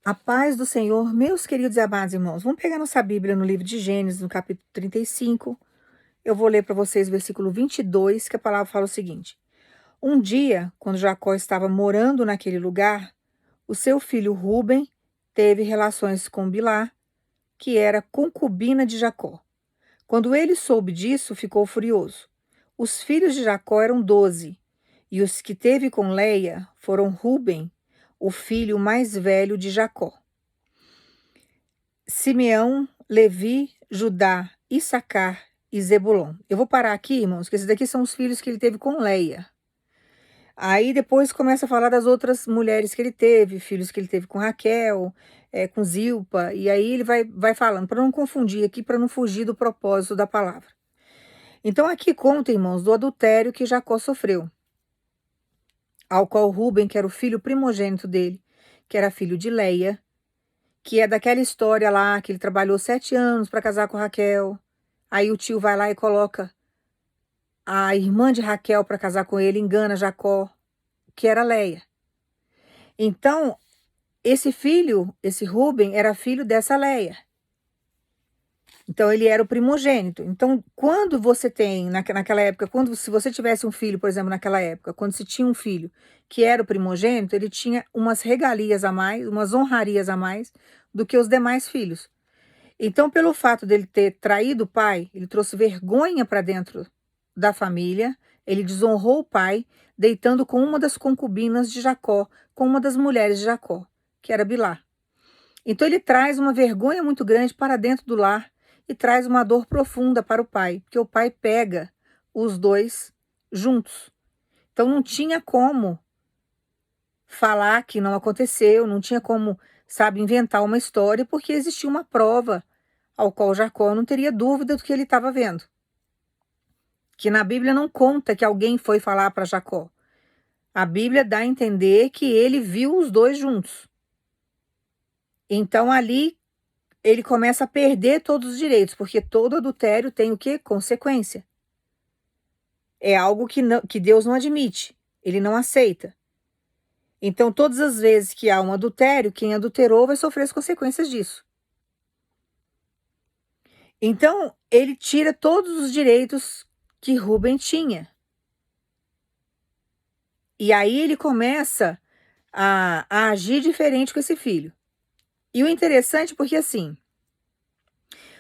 A paz do Senhor, meus queridos e amados irmãos. Vamos pegar nossa Bíblia no livro de Gênesis, no capítulo 35. Eu vou ler para vocês o versículo 22, que a palavra fala o seguinte: Um dia, quando Jacó estava morando naquele lugar, o seu filho Ruben teve relações com Bilá, que era concubina de Jacó. Quando ele soube disso, ficou furioso. Os filhos de Jacó eram 12, e os que teve com Leia foram Ruben, o filho mais velho de Jacó, Simeão, Levi, Judá, Issacar e Zebulon. Eu vou parar aqui, irmãos, porque esses daqui são os filhos que ele teve com Leia. Aí depois começa a falar das outras mulheres que ele teve, filhos que ele teve com Raquel, com Zilpa, e aí ele vai falando, para não confundir aqui, para não fugir do propósito da palavra. Então aqui conta, irmãos, do adultério que Jacó sofreu, ao qual Ruben, que era o filho primogênito dele, que era filho de Leia, que é daquela história lá, que ele trabalhou 7 anos para casar com Raquel. Aí o tio vai lá e coloca a irmã de Raquel para casar com ele, engana Jacó, que era Leia. Então, esse filho, esse Ruben, era filho dessa Leia. Então, ele era o primogênito. Então, quando você tem, naquela época, se você tivesse um filho, por exemplo, naquela época, quando se tinha um filho que era o primogênito, ele tinha umas regalias a mais, umas honrarias a mais do que os demais filhos. Então, pelo fato dele ter traído o pai, ele trouxe vergonha para dentro da família, ele desonrou o pai, deitando com uma das concubinas de Jacó, com uma das mulheres de Jacó, que era Bilá. Então, ele traz uma vergonha muito grande para dentro do lar e traz uma dor profunda para o pai, porque o pai pega os dois juntos. Então, não tinha como falar que não aconteceu, não tinha como, sabe, inventar uma história, porque existia uma prova ao qual Jacó não teria dúvida do que ele estava vendo. Que na Bíblia não conta que alguém foi falar para Jacó. A Bíblia dá a entender que ele viu os dois juntos. Então ali ele começa a perder todos os direitos, porque todo adultério tem o quê? Consequência. É algo que Deus não admite, ele não aceita. Então todas as vezes que há um adultério, quem adulterou vai sofrer as consequências disso. Então ele tira todos os direitos que Ruben tinha. E aí ele começa a agir diferente com esse filho. E o interessante porque assim,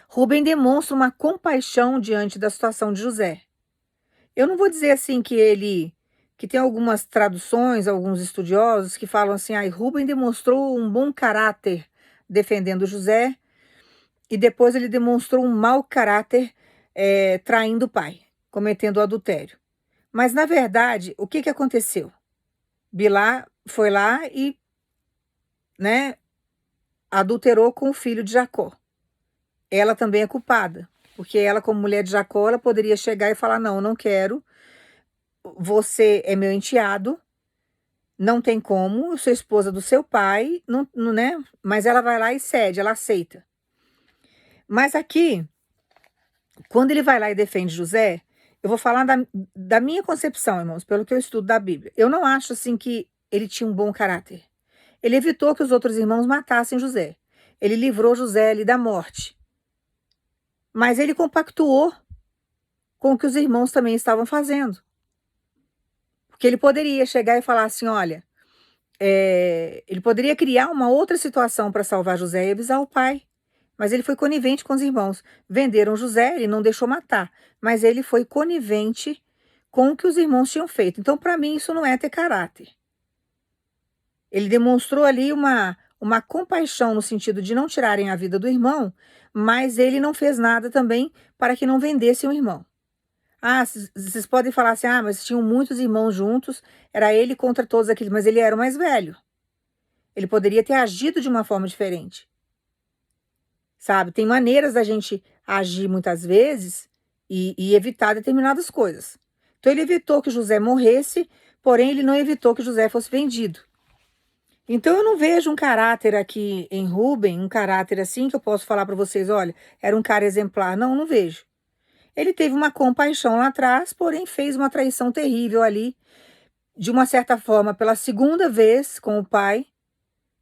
Ruben demonstra uma compaixão diante da situação de José. Eu não vou dizer assim que tem algumas traduções, alguns estudiosos que falam assim, Ruben demonstrou um bom caráter defendendo José e depois ele demonstrou um mau caráter traindo o pai, cometendo o adultério. Mas na verdade, o que aconteceu? Bilá foi lá e, né, adulterou com o filho de Jacó. Ela também é culpada, porque ela, como mulher de Jacó, ela poderia chegar e falar, não, eu não quero, você é meu enteado, não tem como, eu sou esposa do seu pai, não, né? Mas ela vai lá e cede, ela aceita. Mas aqui, quando ele vai lá e defende José, eu vou falar da minha concepção, irmãos, pelo que eu estudo da Bíblia. Eu não acho assim que ele tinha um bom caráter. Ele evitou que os outros irmãos matassem José. Ele livrou José ali da morte. Mas ele compactuou com o que os irmãos também estavam fazendo. Porque ele poderia chegar e falar assim, olha, ele poderia criar uma outra situação para salvar José e avisar o pai. Mas ele foi conivente com os irmãos. Venderam José, ele não deixou matar. Mas ele foi conivente com o que os irmãos tinham feito. Então, para mim, isso não é ter caráter. Ele demonstrou ali uma compaixão no sentido de não tirarem a vida do irmão, mas ele não fez nada também para que não vendessem o irmão. Vocês podem falar assim, mas tinham muitos irmãos juntos, era ele contra todos aqueles, mas ele era o mais velho. Ele poderia ter agido de uma forma diferente. Sabe, tem maneiras da gente agir muitas vezes e evitar determinadas coisas. Então ele evitou que José morresse, porém ele não evitou que José fosse vendido. Então eu não vejo um caráter aqui em Ruben, um caráter assim que eu posso falar para vocês, olha, era um cara exemplar. Não, não vejo. Ele teve uma compaixão lá atrás, porém fez uma traição terrível ali, de uma certa forma, pela segunda vez com o pai,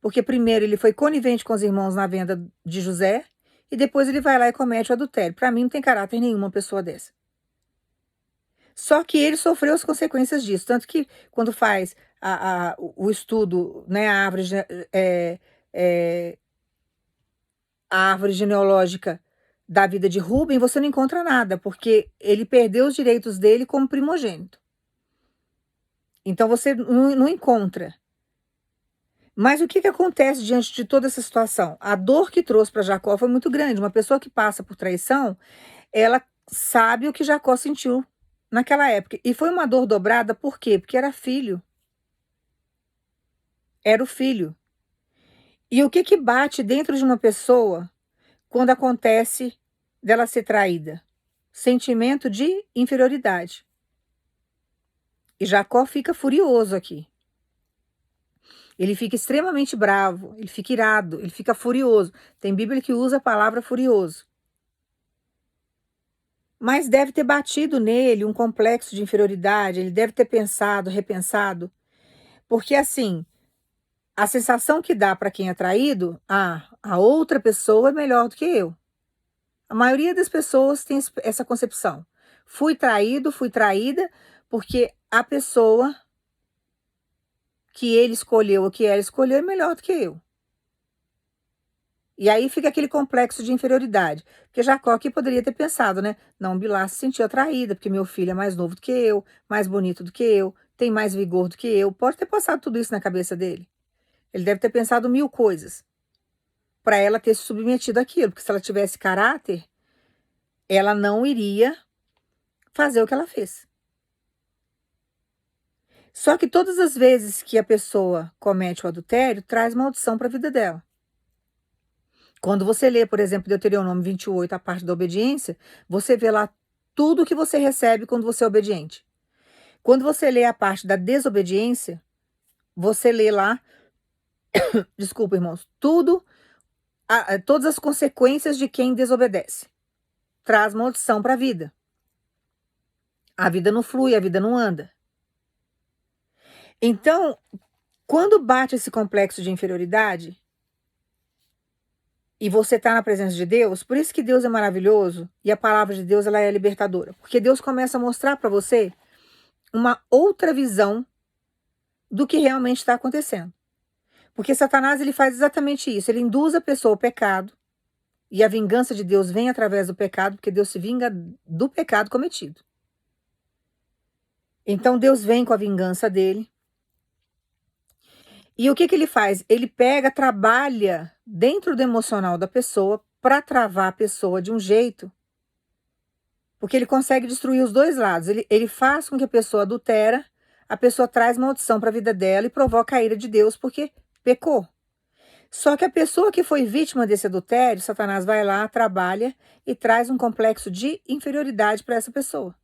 Porque primeiro ele foi conivente com os irmãos na venda de José, e depois ele vai lá e comete o adultério. Para mim não tem caráter nenhum uma pessoa dessa. Só que ele sofreu as consequências disso, tanto que quando faz o estudo, né, é, é, a árvore genealógica da vida de Rubem, você não encontra nada, porque ele perdeu os direitos dele como primogênito. Então você não encontra. Mas o que que acontece diante de toda essa situação? A dor que trouxe para Jacó foi muito grande. Uma pessoa que passa por traição, ela sabe o que Jacó sentiu naquela época. E foi uma dor dobrada, por quê? Porque era filho. Era o filho. E o que que bate dentro de uma pessoa quando acontece dela ser traída? Sentimento de inferioridade. E Jacó fica furioso aqui. Ele fica extremamente bravo, ele fica irado, ele fica furioso. Tem Bíblia que usa a palavra furioso. Mas deve ter batido nele um complexo de inferioridade, ele deve ter pensado, repensado, porque assim, a sensação que dá para quem é traído, a outra pessoa é melhor do que eu. A maioria das pessoas tem essa concepção. Fui traído, fui traída, porque a pessoa que ele escolheu ou que ela escolheu é melhor do que eu. E aí fica aquele complexo de inferioridade. Porque Jacó aqui poderia ter pensado, né? Não, Bilhá se sentiu atraída, porque meu filho é mais novo do que eu, mais bonito do que eu, tem mais vigor do que eu. Pode ter passado tudo isso na cabeça dele. Ele deve ter pensado mil coisas para ela ter se submetido àquilo, porque se ela tivesse caráter, ela não iria fazer o que ela fez. Só que todas as vezes que a pessoa comete o adultério, traz maldição para a vida dela. Quando você lê, por exemplo, Deuteronômio 28, a parte da obediência, você vê lá tudo que você recebe quando você é obediente. Quando você lê a parte da desobediência, você lê lá, desculpa, irmãos, todas as consequências de quem desobedece. Traz maldição para a vida. A vida não flui, a vida não anda. Então, quando bate esse complexo de inferioridade, e você está na presença de Deus, por isso que Deus é maravilhoso e a palavra de Deus ela é libertadora. Porque Deus começa a mostrar para você uma outra visão do que realmente está acontecendo. Porque Satanás ele faz exatamente isso, ele induz a pessoa ao pecado e a vingança de Deus vem através do pecado, porque Deus se vinga do pecado cometido. Então Deus vem com a vingança dele. E o que que ele faz? Ele pega, trabalha dentro do emocional da pessoa para travar a pessoa de um jeito, porque ele consegue destruir os dois lados. Ele faz com que a pessoa adultera, a pessoa traz maldição para a vida dela e provoca a ira de Deus porque pecou. Só que a pessoa que foi vítima desse adultério, Satanás vai lá, trabalha e traz um complexo de inferioridade para essa pessoa.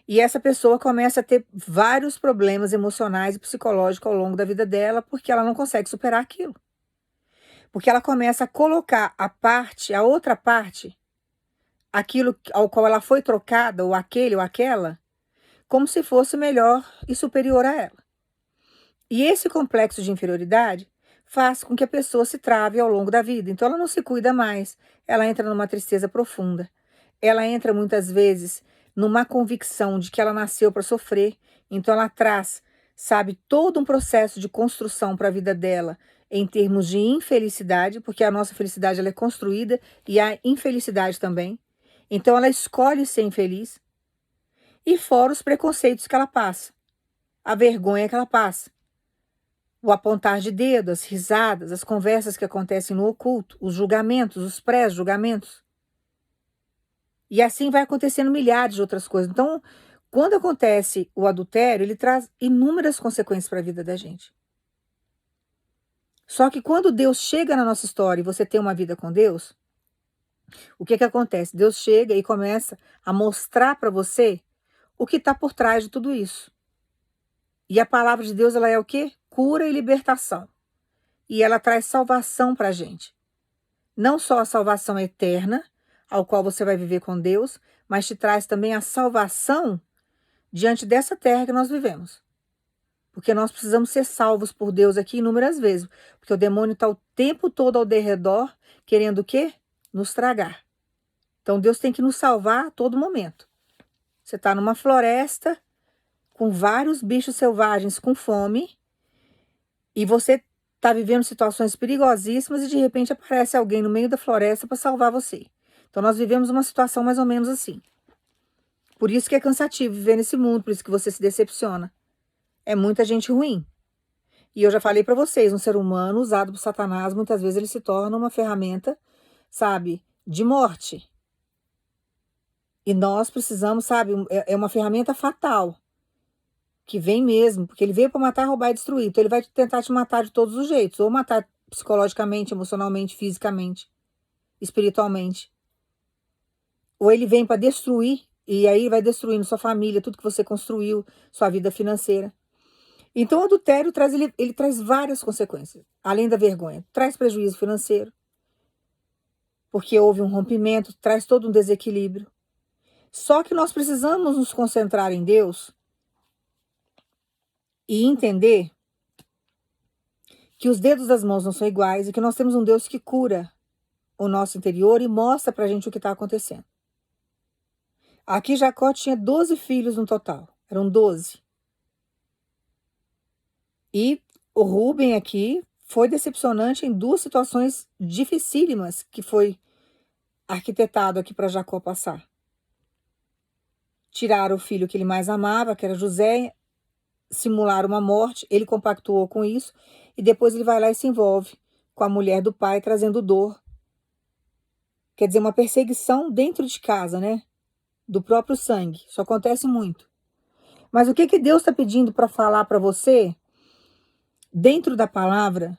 E essa pessoa começa a ter vários problemas emocionais e psicológicos ao longo da vida dela, porque ela não consegue superar aquilo. Porque ela começa a colocar a outra parte, aquilo ao qual ela foi trocada, ou aquele ou aquela, como se fosse melhor e superior a ela. E esse complexo de inferioridade faz com que a pessoa se trave ao longo da vida. Então ela não se cuida mais, ela entra numa tristeza profunda. Ela entra muitas vezes numa convicção de que ela nasceu para sofrer. Então ela traz, sabe, todo um processo de construção para a vida dela em termos de infelicidade, porque a nossa felicidade ela é construída e a infelicidade também. Então ela escolhe ser infeliz. E fora os preconceitos que ela passa, a vergonha que ela passa, o apontar de dedo, as risadas, as conversas que acontecem no oculto, os julgamentos, os pré-julgamentos. E assim vai acontecendo milhares de outras coisas. Então, quando acontece o adultério, ele traz inúmeras consequências para a vida da gente. Só que quando Deus chega na nossa história e você tem uma vida com Deus, o que que acontece? Deus chega e começa a mostrar para você o que está por trás de tudo isso. E a palavra de Deus, ela é o quê? Cura e libertação. E ela traz salvação para a gente. Não só a salvação eterna, ao qual você vai viver com Deus, mas te traz também a salvação diante dessa terra que nós vivemos. Porque nós precisamos ser salvos por Deus aqui inúmeras vezes. Porque o demônio está o tempo todo ao derredor, querendo o quê? Nos tragar. Então Deus tem que nos salvar a todo momento. Você está numa floresta com vários bichos selvagens com fome e você está vivendo situações perigosíssimas e de repente aparece alguém no meio da floresta para salvar você. Então nós vivemos uma situação mais ou menos assim. Por isso que é cansativo viver nesse mundo, por isso que você se decepciona. É muita gente ruim. E eu já falei para vocês, um ser humano usado por Satanás, muitas vezes ele se torna uma ferramenta, sabe, de morte. E nós precisamos, sabe, é uma ferramenta fatal, que vem mesmo, porque ele veio para matar, roubar e destruir. Então ele vai tentar te matar de todos os jeitos, ou matar psicologicamente, emocionalmente, fisicamente, espiritualmente. Ou ele vem para destruir, e aí vai destruindo sua família, tudo que você construiu, sua vida financeira. Então o adultério ele traz várias consequências, além da vergonha. Traz prejuízo financeiro, porque houve um rompimento, traz todo um desequilíbrio. Só que nós precisamos nos concentrar em Deus e entender que os dedos das mãos não são iguais e que nós temos um Deus que cura o nosso interior e mostra pra gente o que está acontecendo. Aqui Jacó tinha 12 filhos no total, eram 12. E o Rúben aqui foi decepcionante em duas situações dificílimas que foi arquitetado aqui para Jacó passar. Tiraram o filho que ele mais amava, que era José, simularam uma morte, ele compactuou com isso, e depois ele vai lá e se envolve com a mulher do pai, trazendo dor. Quer dizer, uma perseguição dentro de casa, né? Do próprio sangue. Isso acontece muito. Mas o que que Deus está pedindo para falar para você, dentro da palavra,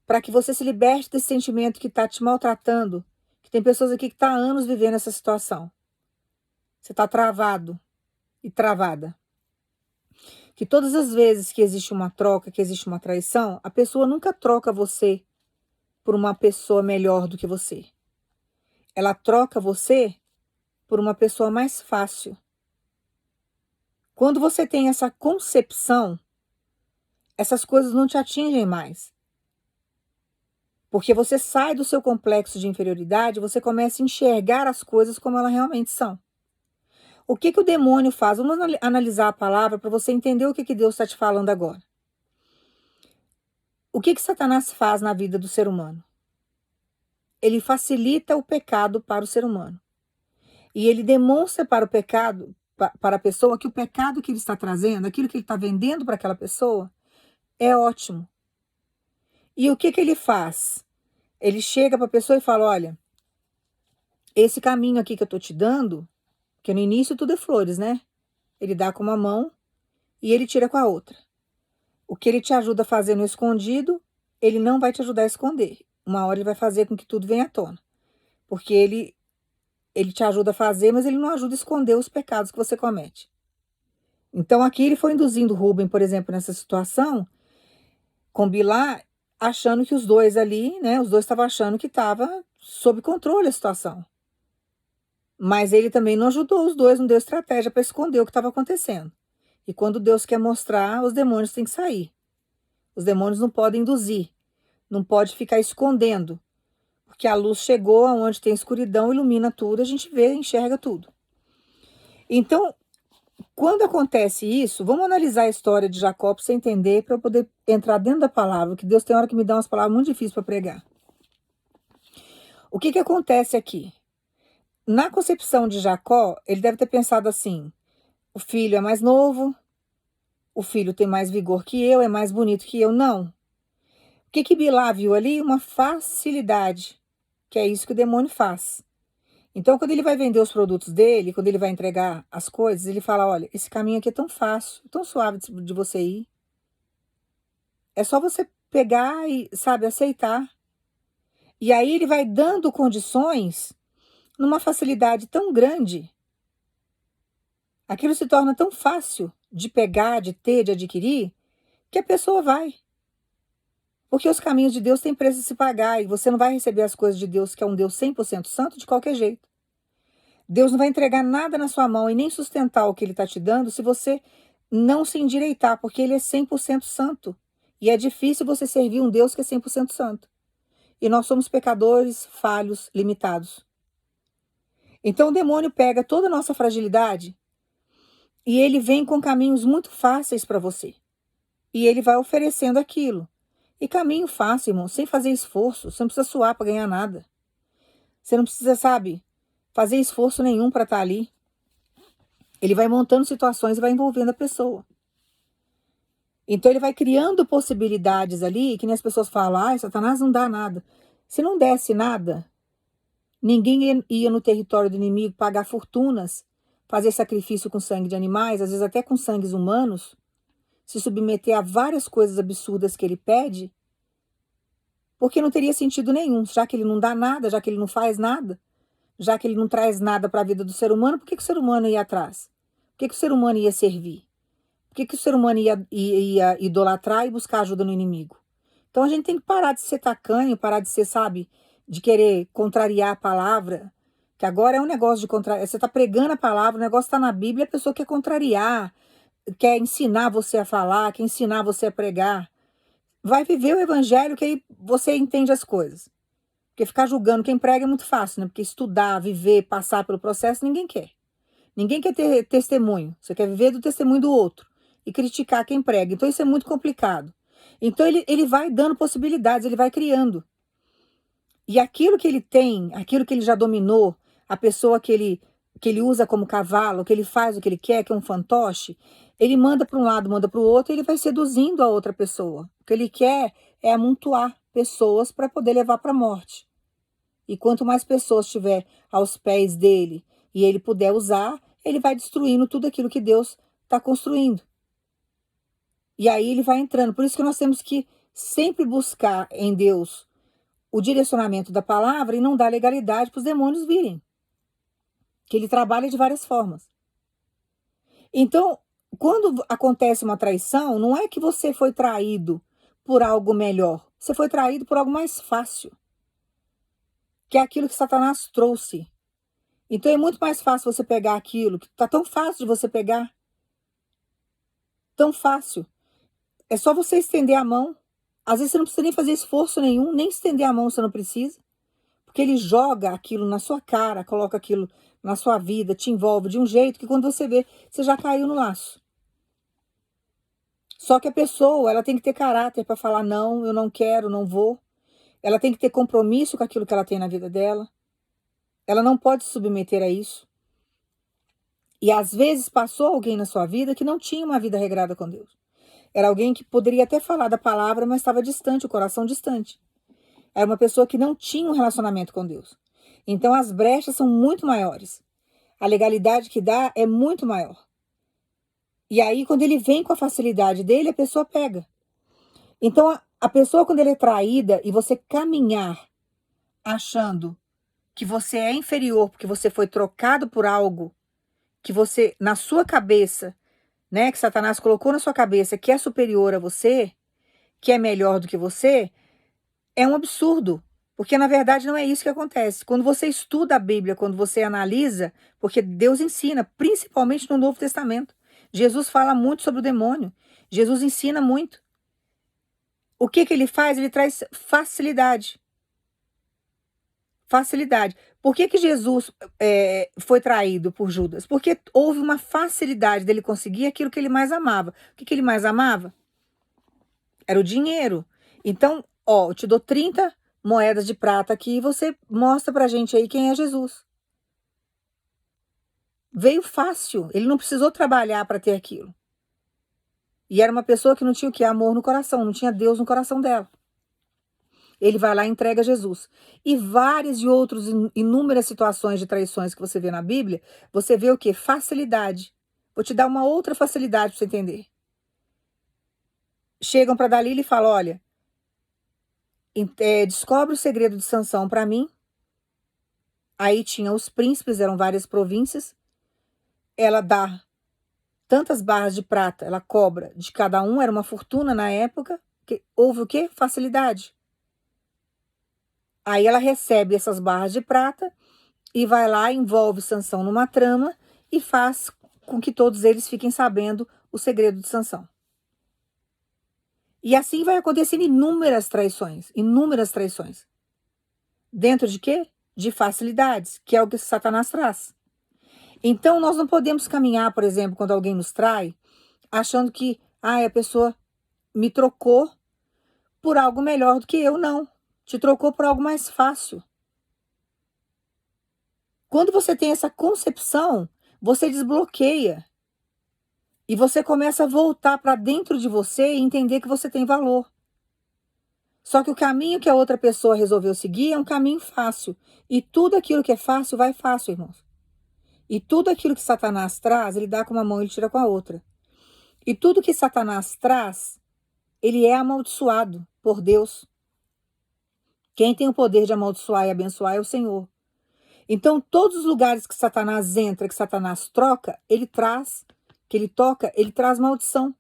para que você se liberte desse sentimento que está te maltratando, que tem pessoas aqui que estão há anos vivendo essa situação. Você está travado e travada. Que todas as vezes que existe uma troca, que existe uma traição, a pessoa nunca troca você por uma pessoa melhor do que você. Ela troca você por uma pessoa mais fácil. Quando você tem essa concepção, essas coisas não te atingem mais. Porque você sai do seu complexo de inferioridade, você começa a enxergar as coisas como elas realmente são. O que que o demônio faz? Vamos analisar a palavra para você entender o que que Deus está te falando agora. O que que Satanás faz na vida do ser humano? Ele facilita o pecado para o ser humano. E ele demonstra para o pecado, para a pessoa, que o pecado que ele está trazendo, aquilo que ele está vendendo para aquela pessoa, é ótimo. E o que que ele faz? Ele chega para a pessoa e fala, olha, esse caminho aqui que eu estou te dando, que no início tudo é flores, né? Ele dá com uma mão e ele tira com a outra. O que ele te ajuda a fazer no escondido, ele não vai te ajudar a esconder. Uma hora ele vai fazer com que tudo venha à tona. Porque ele te ajuda a fazer, mas ele não ajuda a esconder os pecados que você comete. Então aqui ele foi induzindo Rúben, por exemplo, nessa situação, com Bilá, achando que os dois ali, né, os dois estavam achando que estava sob controle a situação. Mas ele também não ajudou os dois, não deu estratégia para esconder o que estava acontecendo. E quando Deus quer mostrar, os demônios têm que sair. Os demônios não podem induzir, não pode ficar escondendo. Porque a luz chegou aonde tem escuridão, ilumina tudo, a gente vê, enxerga tudo. Então, quando acontece isso, vamos analisar a história de Jacó para você entender, para eu poder entrar dentro da palavra, que Deus tem hora que me dá umas palavras muito difíceis para pregar. O que que acontece aqui? Na concepção de Jacó, ele deve ter pensado assim, o filho é mais novo, o filho tem mais vigor que eu, é mais bonito que eu. Não. O que que Bilá viu ali? Uma facilidade, que é isso que o demônio faz. Então, quando ele vai vender os produtos dele, quando ele vai entregar as coisas, ele fala, olha, esse caminho aqui é tão fácil, tão suave de você ir. É só você pegar e, sabe, aceitar. E aí ele vai dando condições numa facilidade tão grande. Aquilo se torna tão fácil de pegar, de ter, de adquirir, que a pessoa vai. Porque os caminhos de Deus têm preço a se pagar e você não vai receber as coisas de Deus, que é um Deus 100% santo, de qualquer jeito. Deus não vai entregar nada na sua mão e nem sustentar o que Ele está te dando se você não se endireitar, porque ele é 100% santo. E é difícil você servir um Deus que é 100% santo. E nós somos pecadores, falhos, limitados. Então o demônio pega toda a nossa fragilidade e ele vem com caminhos muito fáceis para você. E ele vai oferecendo aquilo. E caminho fácil, irmão, sem fazer esforço. Você não precisa suar para ganhar nada. Você não precisa, sabe, fazer esforço nenhum para estar ali. Ele vai montando situações e vai envolvendo a pessoa. Então ele vai criando possibilidades ali, que nem as pessoas falam, ah, Satanás não dá nada. Se não desse nada, ninguém ia no território do inimigo pagar fortunas, fazer sacrifício com sangue de animais, às vezes até com sangues humanos, se submeter a várias coisas absurdas que ele pede, porque não teria sentido nenhum, já que ele não dá nada, já que ele não faz nada, já que ele não traz nada para a vida do ser humano, por que o ser humano ia atrás? Por que o ser humano ia servir? Por que o ser humano ia idolatrar e buscar ajuda no inimigo? Então a gente tem que parar de ser tacanho, parar de ser, sabe, de querer contrariar a palavra, que agora é um negócio de contrariar. Você está pregando a palavra, o negócio está na Bíblia, a pessoa quer contrariar, quer ensinar você a falar, quer ensinar você a pregar. Vai viver o evangelho que aí você entende as coisas. Porque ficar julgando quem prega é muito fácil, né? Porque estudar, viver, passar pelo processo, ninguém quer. Ninguém quer ter testemunho. Você quer viver do testemunho do outro e criticar quem prega. Então isso é muito complicado. Então ele vai dando possibilidades, ele vai criando. E aquilo que ele tem, aquilo que ele já dominou, a pessoa que ele usa como cavalo, que ele faz o que ele quer, que é um fantoche, ele manda para um lado, manda para o outro, e ele vai seduzindo a outra pessoa. O que ele quer é amontoar pessoas para poder levar para a morte. E quanto mais pessoas tiver aos pés dele e ele puder usar, ele vai destruindo tudo aquilo que Deus está construindo. E aí ele vai entrando. Por isso que nós temos que sempre buscar em Deus o direcionamento da palavra e não dar legalidade para os demônios virem. Que ele trabalha de várias formas. Então, quando acontece uma traição, não é que você foi traído por algo melhor. Você foi traído por algo mais fácil. Que é aquilo que Satanás trouxe. Então é muito mais fácil você pegar aquilo, que está tão fácil de você pegar. Tão fácil. É só você estender a mão. Às vezes você não precisa nem fazer esforço nenhum, nem estender a mão você não precisa. Porque ele joga aquilo na sua cara, coloca aquilo na sua vida, te envolve de um jeito que quando você vê, você já caiu no laço. Só que a pessoa, ela tem que ter caráter para falar não, eu não quero, não vou. Ela tem que ter compromisso com aquilo que ela tem na vida dela. Ela não pode se submeter a isso. E às vezes passou alguém na sua vida que não tinha uma vida regrada com Deus. Era alguém que poderia até falar da palavra, mas estava distante, o coração distante. Era uma pessoa que não tinha um relacionamento com Deus. Então as brechas são muito maiores. A legalidade que dá é muito maior. E aí, quando ele vem com a facilidade dele, a pessoa pega. Então, a pessoa, quando ele é traída e você caminhar achando que você é inferior porque você foi trocado por algo que você, na sua cabeça, né, que Satanás colocou na sua cabeça que é superior a você, que é melhor do que você, é um absurdo. Porque, na verdade, não é isso que acontece. Quando você estuda a Bíblia, quando você analisa, porque Deus ensina, principalmente no Novo Testamento. Jesus fala muito sobre o demônio. Jesus ensina muito. O que ele faz? Ele traz facilidade. Facilidade. Por que Jesus foi traído por Judas? Porque houve uma facilidade dele conseguir aquilo que ele mais amava. O que ele mais amava? Era o dinheiro. Então, ó, eu te dou 30 moedas de prata aqui e você mostra pra gente aí quem é Jesus. Veio fácil. Ele não precisou trabalhar para ter aquilo. E era uma pessoa que não tinha o quê? Amor no coração, não tinha Deus no coração dela. Ele vai lá e entrega Jesus. E várias e outras inúmeras situações de traições que você vê na Bíblia, você vê o quê? Facilidade. Vou te dar uma outra facilidade para você entender. Chegam para Dalila e falam, olha, descobre o segredo de Sansão para mim. Aí tinha os príncipes, eram várias províncias. Ela dá tantas barras de prata, ela cobra de cada um, era uma fortuna na época. Houve o quê? Facilidade. Aí ela recebe essas barras de prata e vai lá, envolve Sansão numa trama e faz com que todos eles fiquem sabendo o segredo de Sansão. E assim vai acontecendo inúmeras traições, inúmeras traições. Dentro de quê? De facilidades, que é o que Satanás traz. Então, nós não podemos caminhar, por exemplo, quando alguém nos trai, achando que a pessoa me trocou por algo melhor do que eu, não. Te trocou por algo mais fácil. Quando você tem essa concepção, você desbloqueia. E você começa a voltar para dentro de você e entender que você tem valor. Só que o caminho que a outra pessoa resolveu seguir é um caminho fácil. E tudo aquilo que é fácil, vai fácil, irmãos. E tudo aquilo que Satanás traz, ele dá com uma mão e ele tira com a outra. E tudo que Satanás traz, ele é amaldiçoado por Deus. Quem tem o poder de amaldiçoar e abençoar é o Senhor. Então, todos os lugares que Satanás entra, que Satanás troca, ele traz, que ele toca, ele traz maldição.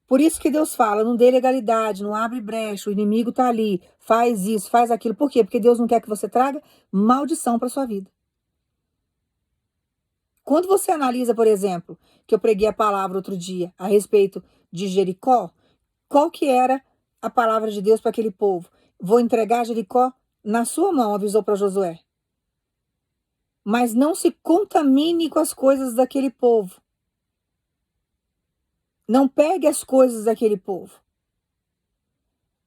Por isso que Deus fala, não dê legalidade, não abre brecha, o inimigo está ali, faz isso, faz aquilo. Por quê? Porque Deus não quer que você traga maldição para sua vida. Quando você analisa, por exemplo, que eu preguei a palavra outro dia a respeito de Jericó, qual que era a palavra de Deus para aquele povo? Vou entregar Jericó na sua mão, avisou para Josué. Mas não se contamine com as coisas daquele povo. Não pegue as coisas daquele povo.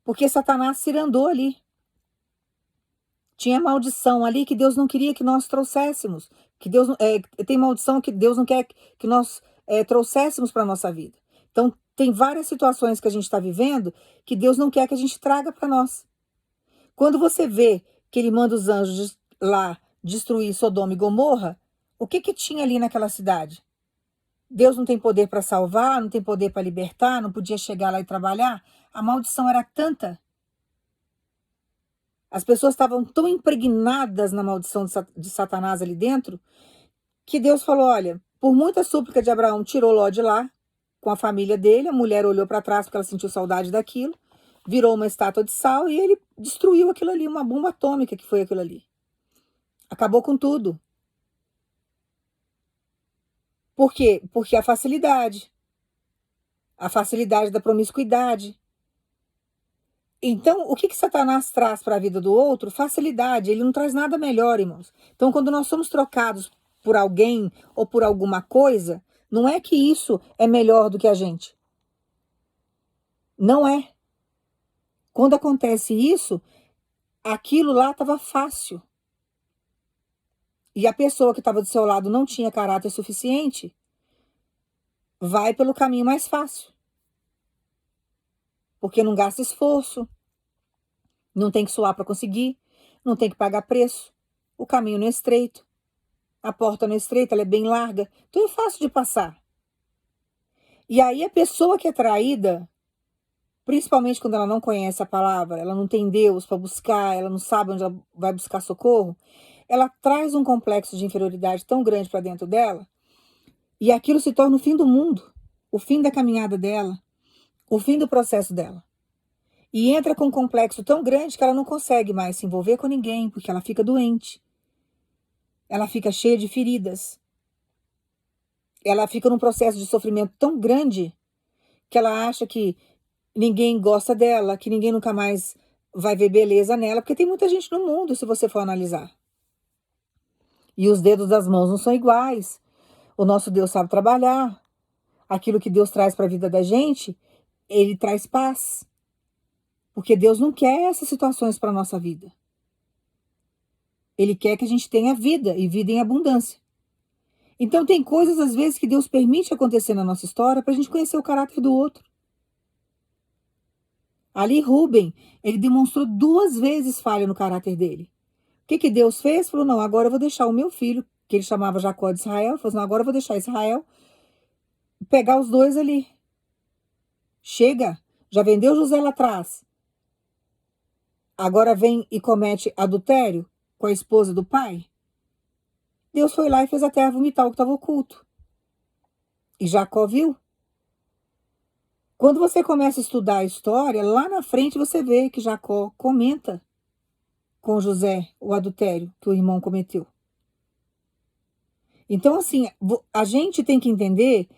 Porque Satanás cirandou ali. Tinha maldição ali que Deus não queria que nós trouxéssemos. Que Deus tem maldição que Deus não quer que nós trouxéssemos para a nossa vida. Então, tem várias situações que a gente está vivendo que Deus não quer que a gente traga para nós. Quando você vê que ele manda os anjos lá destruir Sodoma e Gomorra, o que tinha ali naquela cidade? Deus não tem poder para salvar, não tem poder para libertar, não podia chegar lá e trabalhar? A maldição era tanta. As pessoas estavam tão impregnadas na maldição de Satanás ali dentro, que Deus falou, olha, por muita súplica de Abraão, tirou Ló de lá, com a família dele, a mulher olhou para trás porque ela sentiu saudade daquilo, virou uma estátua de sal e ele destruiu aquilo ali, uma bomba atômica que foi aquilo ali. Acabou com tudo. Por quê? Porque a facilidade da promiscuidade. Então, o que Satanás traz para a vida do outro? Facilidade, ele não traz nada melhor, irmãos. Então, quando nós somos trocados por alguém ou por alguma coisa, não é que isso é melhor do que a gente. Não é. Quando acontece isso, aquilo lá estava fácil. E a pessoa que estava do seu lado não tinha caráter suficiente, vai pelo caminho mais fácil. Porque não gasta esforço, não tem que suar para conseguir, não tem que pagar preço. O caminho não é estreito, a porta não é estreita, ela é bem larga, então é fácil de passar. E aí a pessoa que é traída, principalmente quando ela não conhece a palavra, ela não tem Deus para buscar, ela não sabe onde ela vai buscar socorro, ela traz um complexo de inferioridade tão grande para dentro dela, e aquilo se torna o fim do mundo, o fim da caminhada dela, o fim do processo dela. E entra com um complexo tão grande que ela não consegue mais se envolver com ninguém, porque ela fica doente. Ela fica cheia de feridas. Ela fica num processo de sofrimento tão grande que ela acha que ninguém gosta dela, que ninguém nunca mais vai ver beleza nela, porque tem muita gente no mundo, se você for analisar. E os dedos das mãos não são iguais. O nosso Deus sabe trabalhar. Aquilo que Deus traz para a vida da gente, ele traz paz. Porque Deus não quer essas situações para a nossa vida. Ele quer que a gente tenha vida e vida em abundância. Então tem coisas às vezes que Deus permite acontecer na nossa história para a gente conhecer o caráter do outro. Ali Rubem, ele demonstrou 2 vezes falha no caráter dele. O que Deus fez? Falou, não, agora eu vou deixar o meu filho, que ele chamava Jacó de Israel, falou, não, agora eu vou deixar Israel pegar os 2 ali. Chega, já vendeu José lá atrás. Agora vem e comete adultério com a esposa do pai? Deus foi lá e fez a terra vomitar o que estava oculto. E Jacó viu. Quando você começa a estudar a história, lá na frente você vê que Jacó comenta com José o adultério que o irmão cometeu. Então, assim, a gente tem que entender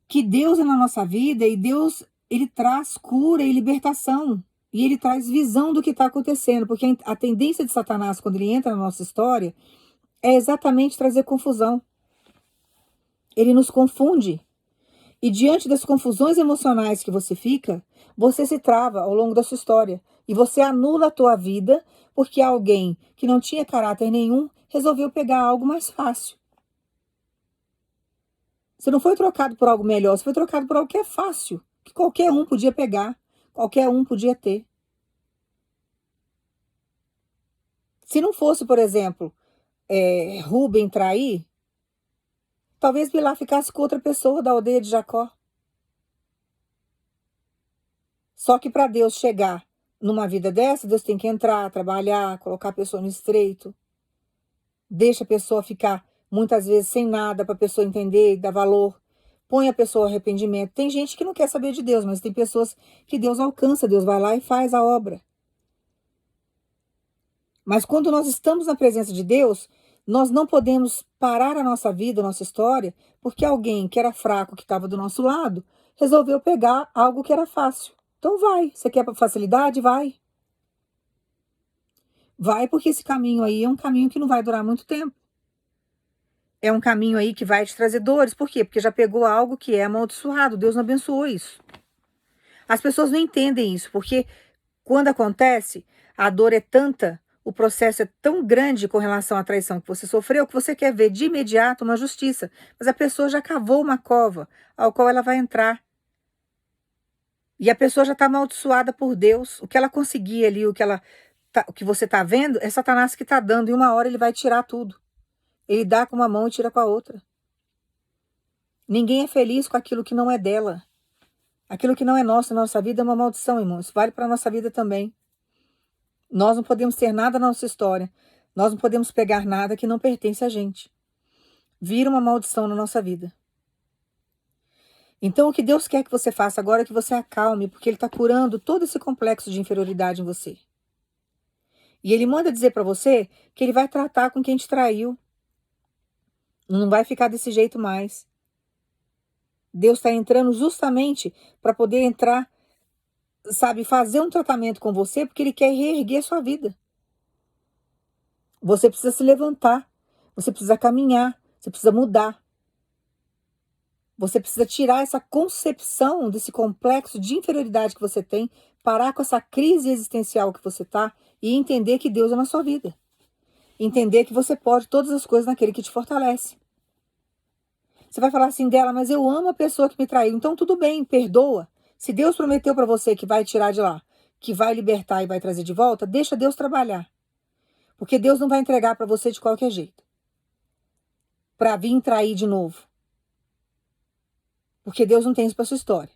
que Deus é na nossa vida e Deus, ele traz cura e libertação. E ele traz visão do que está acontecendo, porque a tendência de Satanás, quando ele entra na nossa história, é exatamente trazer confusão. Ele nos confunde. E diante das confusões emocionais que você fica, você se trava ao longo da sua história. E você anula a tua vida porque alguém que não tinha caráter nenhum resolveu pegar algo mais fácil. Você não foi trocado por algo melhor, você foi trocado por algo que é fácil, que qualquer um podia pegar, qualquer um podia ter. Se não fosse, por exemplo, Rubem trair, talvez Bilá ficasse com outra pessoa da aldeia de Jacó. Só que para Deus chegar numa vida dessa, Deus tem que entrar, trabalhar, colocar a pessoa no estreito. Deixa a pessoa ficar, muitas vezes, sem nada para a pessoa entender e dar valor. Põe a pessoa ao arrependimento. Tem gente que não quer saber de Deus, mas tem pessoas que Deus alcança, Deus vai lá e faz a obra. Mas quando nós estamos na presença de Deus, nós não podemos parar a nossa vida, a nossa história, porque alguém que era fraco, que estava do nosso lado, resolveu pegar algo que era fácil. Então vai. Você quer facilidade? Vai. Vai, porque esse caminho aí é um caminho que não vai durar muito tempo. É um caminho aí que vai te trazer dores. Por quê? Porque já pegou algo que é amaldiçoado. Deus não abençoou isso. As pessoas não entendem isso, porque quando acontece, a dor é tanta, o processo é tão grande com relação à traição que você sofreu, que você quer ver de imediato uma justiça. Mas a pessoa já cavou uma cova ao qual ela vai entrar. E a pessoa já está amaldiçoada por Deus. O que ela conseguir ali, o que você está vendo, é Satanás que está dando. E uma hora ele vai tirar tudo. Ele dá com uma mão e tira com a outra. Ninguém é feliz com aquilo que não é dela. Aquilo que não é nosso na nossa vida é uma maldição, irmãos. Isso vale para a nossa vida também. Nós não podemos ter nada na nossa história. Nós não podemos pegar nada que não pertence a gente. Vira uma maldição na nossa vida. Então, o que Deus quer que você faça agora é que você acalme, porque Ele está curando todo esse complexo de inferioridade em você. E Ele manda dizer para você que Ele vai tratar com quem te traiu. Não vai ficar desse jeito mais. Deus está entrando justamente para poder entrar, sabe, fazer um tratamento com você, porque Ele quer reerguer sua vida. Você precisa se levantar, você precisa caminhar, você precisa mudar. Você precisa tirar essa concepção desse complexo de inferioridade que você tem, parar com essa crise existencial que você está e entender que Deus é na sua vida. Entender que você pode todas as coisas naquele que te fortalece. Você vai falar assim dela, mas eu amo a pessoa que me traiu. Então tudo bem, perdoa. Se Deus prometeu para você que vai tirar de lá, que vai libertar e vai trazer de volta, deixa Deus trabalhar. Porque Deus não vai entregar para você de qualquer jeito. Para vir trair de novo. Porque Deus não tem isso para sua história.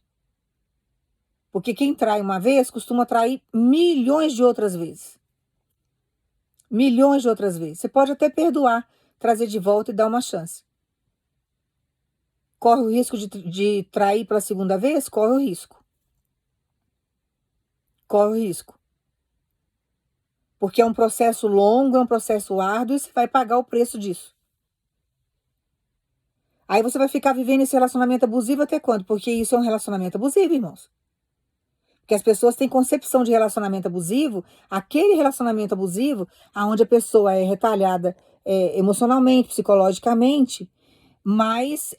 Porque quem trai uma vez costuma trair milhões de outras vezes. Milhões de outras vezes. Você pode até perdoar, trazer de volta e dar uma chance. Corre o risco de trair pela segunda vez? Corre o risco. Corre o risco. Porque é um processo longo, é um processo árduo e você vai pagar o preço disso. Aí você vai ficar vivendo esse relacionamento abusivo até quando? Porque isso é um relacionamento abusivo, irmãos. Porque as pessoas têm concepção de relacionamento abusivo, aquele relacionamento abusivo, onde a pessoa é retalhada emocionalmente, psicologicamente, mas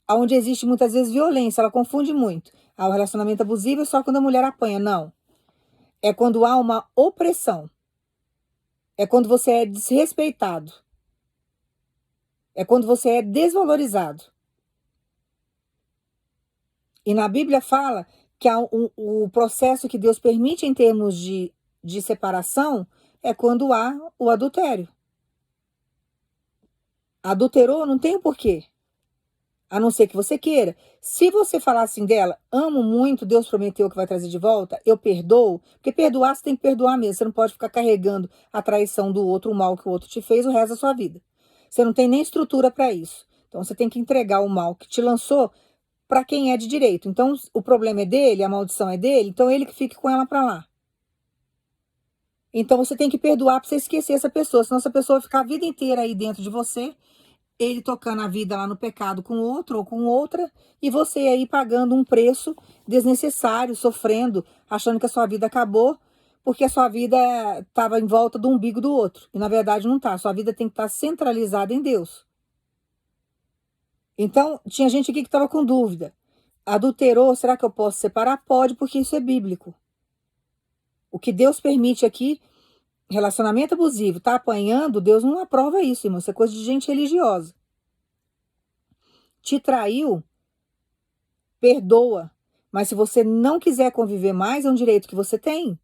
onde existe muitas vezes violência, ela confunde muito. O relacionamento abusivo é só quando a mulher apanha, não. É quando há uma opressão. É quando você é desrespeitado. É quando você é desvalorizado. E na Bíblia fala que o processo que Deus permite em termos de separação é quando há o adultério. Adulterou, não tem o porquê. A não ser que você queira. Se você falar assim dela, amo muito, Deus prometeu que vai trazer de volta, eu perdoo. Porque perdoar, você tem que perdoar mesmo. Você não pode ficar carregando a traição do outro, o mal que o outro te fez o resto da sua vida. Você não tem nem estrutura para isso. Então você tem que entregar o mal que te lançou para quem é de direito. Então o problema é dele, a maldição é dele, então ele que fique com ela para lá. Então você tem que perdoar para você esquecer essa pessoa, senão essa pessoa vai ficar a vida inteira aí dentro de você, ele tocando a vida lá no pecado com outro ou com outra, e você aí pagando um preço desnecessário, sofrendo, achando que a sua vida acabou, porque a sua vida estava em volta do umbigo do outro. E na verdade não está. A sua vida tem que estar centralizada em Deus. Então, tinha gente aqui que estava com dúvida. Adulterou, será que eu posso separar? Pode, porque isso é bíblico. O que Deus permite aqui, relacionamento abusivo, tá apanhando, Deus não aprova isso, irmão. Isso é coisa de gente religiosa. Te traiu, perdoa. Mas se você não quiser conviver mais, é um direito que você tem.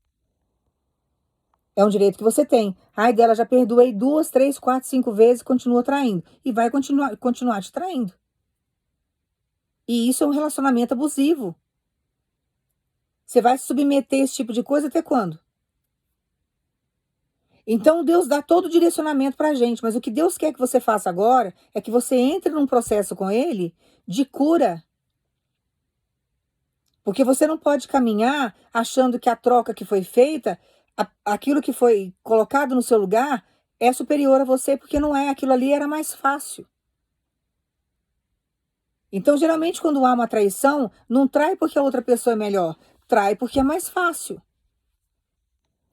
É um direito que você tem. Ai, dela já perdoei 2, 3, 4, 5 vezes, continua traindo. E vai continuar te traindo. E isso é um relacionamento abusivo. Você vai se submeter a esse tipo de coisa até quando? Então Deus dá todo o direcionamento para a gente, mas o que Deus quer que você faça agora é que você entre num processo com Ele de cura. Porque você não pode caminhar achando que a troca que foi feita, aquilo que foi colocado no seu lugar, é superior a você, porque não é. Aquilo ali era mais fácil. Então, geralmente, quando há uma traição, não trai porque a outra pessoa é melhor, trai porque é mais fácil.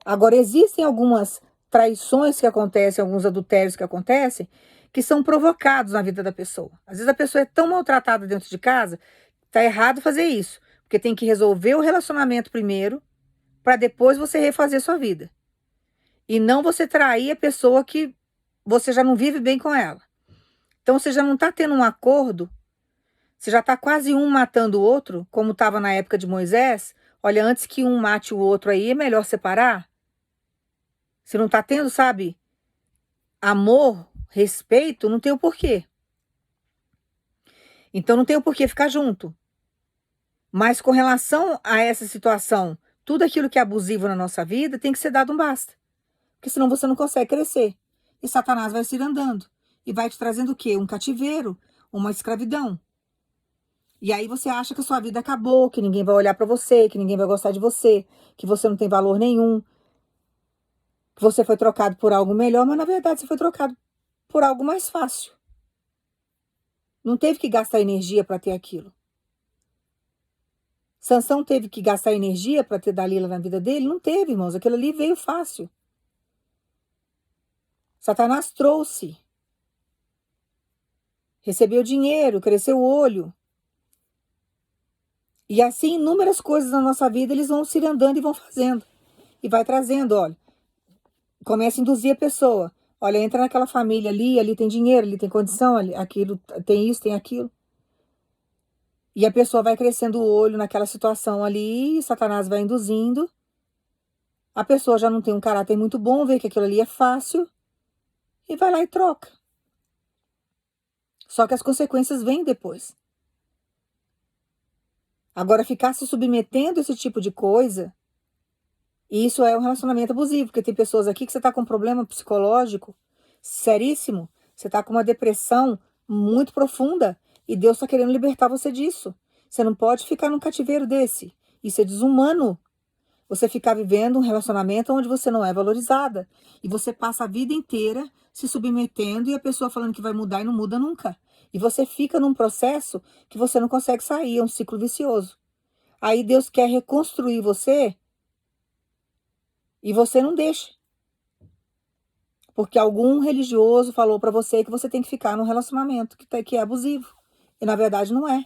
Agora, existem algumas traições que acontecem, alguns adultérios que acontecem, que são provocados na vida da pessoa. Às vezes a pessoa é tão maltratada dentro de casa, tá errado fazer isso, porque tem que resolver o relacionamento primeiro, para depois você refazer sua vida. E não você trair a pessoa que você já não vive bem com ela. Então você já não está tendo um acordo, você já está quase um matando o outro, como estava na época de Moisés. Olha, antes que um mate o outro aí, é melhor separar. Se não está tendo, sabe, amor, respeito, não tem o porquê. Então não tem o porquê ficar junto. Mas com relação a essa situação, tudo aquilo que é abusivo na nossa vida tem que ser dado um basta. Porque senão você não consegue crescer. E Satanás vai se ir andando. E vai te trazendo o quê? Um cativeiro, uma escravidão. E aí você acha que a sua vida acabou, que ninguém vai olhar para você, que ninguém vai gostar de você, que você não tem valor nenhum, que você foi trocado por algo melhor, mas na verdade você foi trocado por algo mais fácil. Não teve que gastar energia para ter aquilo. Sansão teve que gastar energia para ter Dalila na vida dele? Não teve, irmãos. Aquilo ali veio fácil. Satanás trouxe. Recebeu dinheiro, cresceu o olho. E assim, inúmeras coisas na nossa vida, eles vão se andando e vão fazendo. E vai trazendo, olha. Começa a induzir a pessoa. Olha, entra naquela família ali tem dinheiro, ali tem condição, ali, aquilo, tem isso, tem aquilo. E a pessoa vai crescendo o olho naquela situação ali, e Satanás vai induzindo. A pessoa já não tem um caráter muito bom, vê que aquilo ali é fácil, e vai lá e troca. Só que as consequências vêm depois. Agora, ficar se submetendo a esse tipo de coisa, isso é um relacionamento abusivo, porque tem pessoas aqui que você está com um problema psicológico seríssimo, você está com uma depressão muito profunda, e Deus está querendo libertar você disso. Você não pode ficar num cativeiro desse. Isso é desumano. Você ficar vivendo um relacionamento onde você não é valorizada. E você passa a vida inteira se submetendo e a pessoa falando que vai mudar e não muda nunca. E você fica num processo que você não consegue sair, é um ciclo vicioso. Aí Deus quer reconstruir você e você não deixa. Porque algum religioso falou para você que você tem que ficar num relacionamento que é abusivo. E na verdade não é.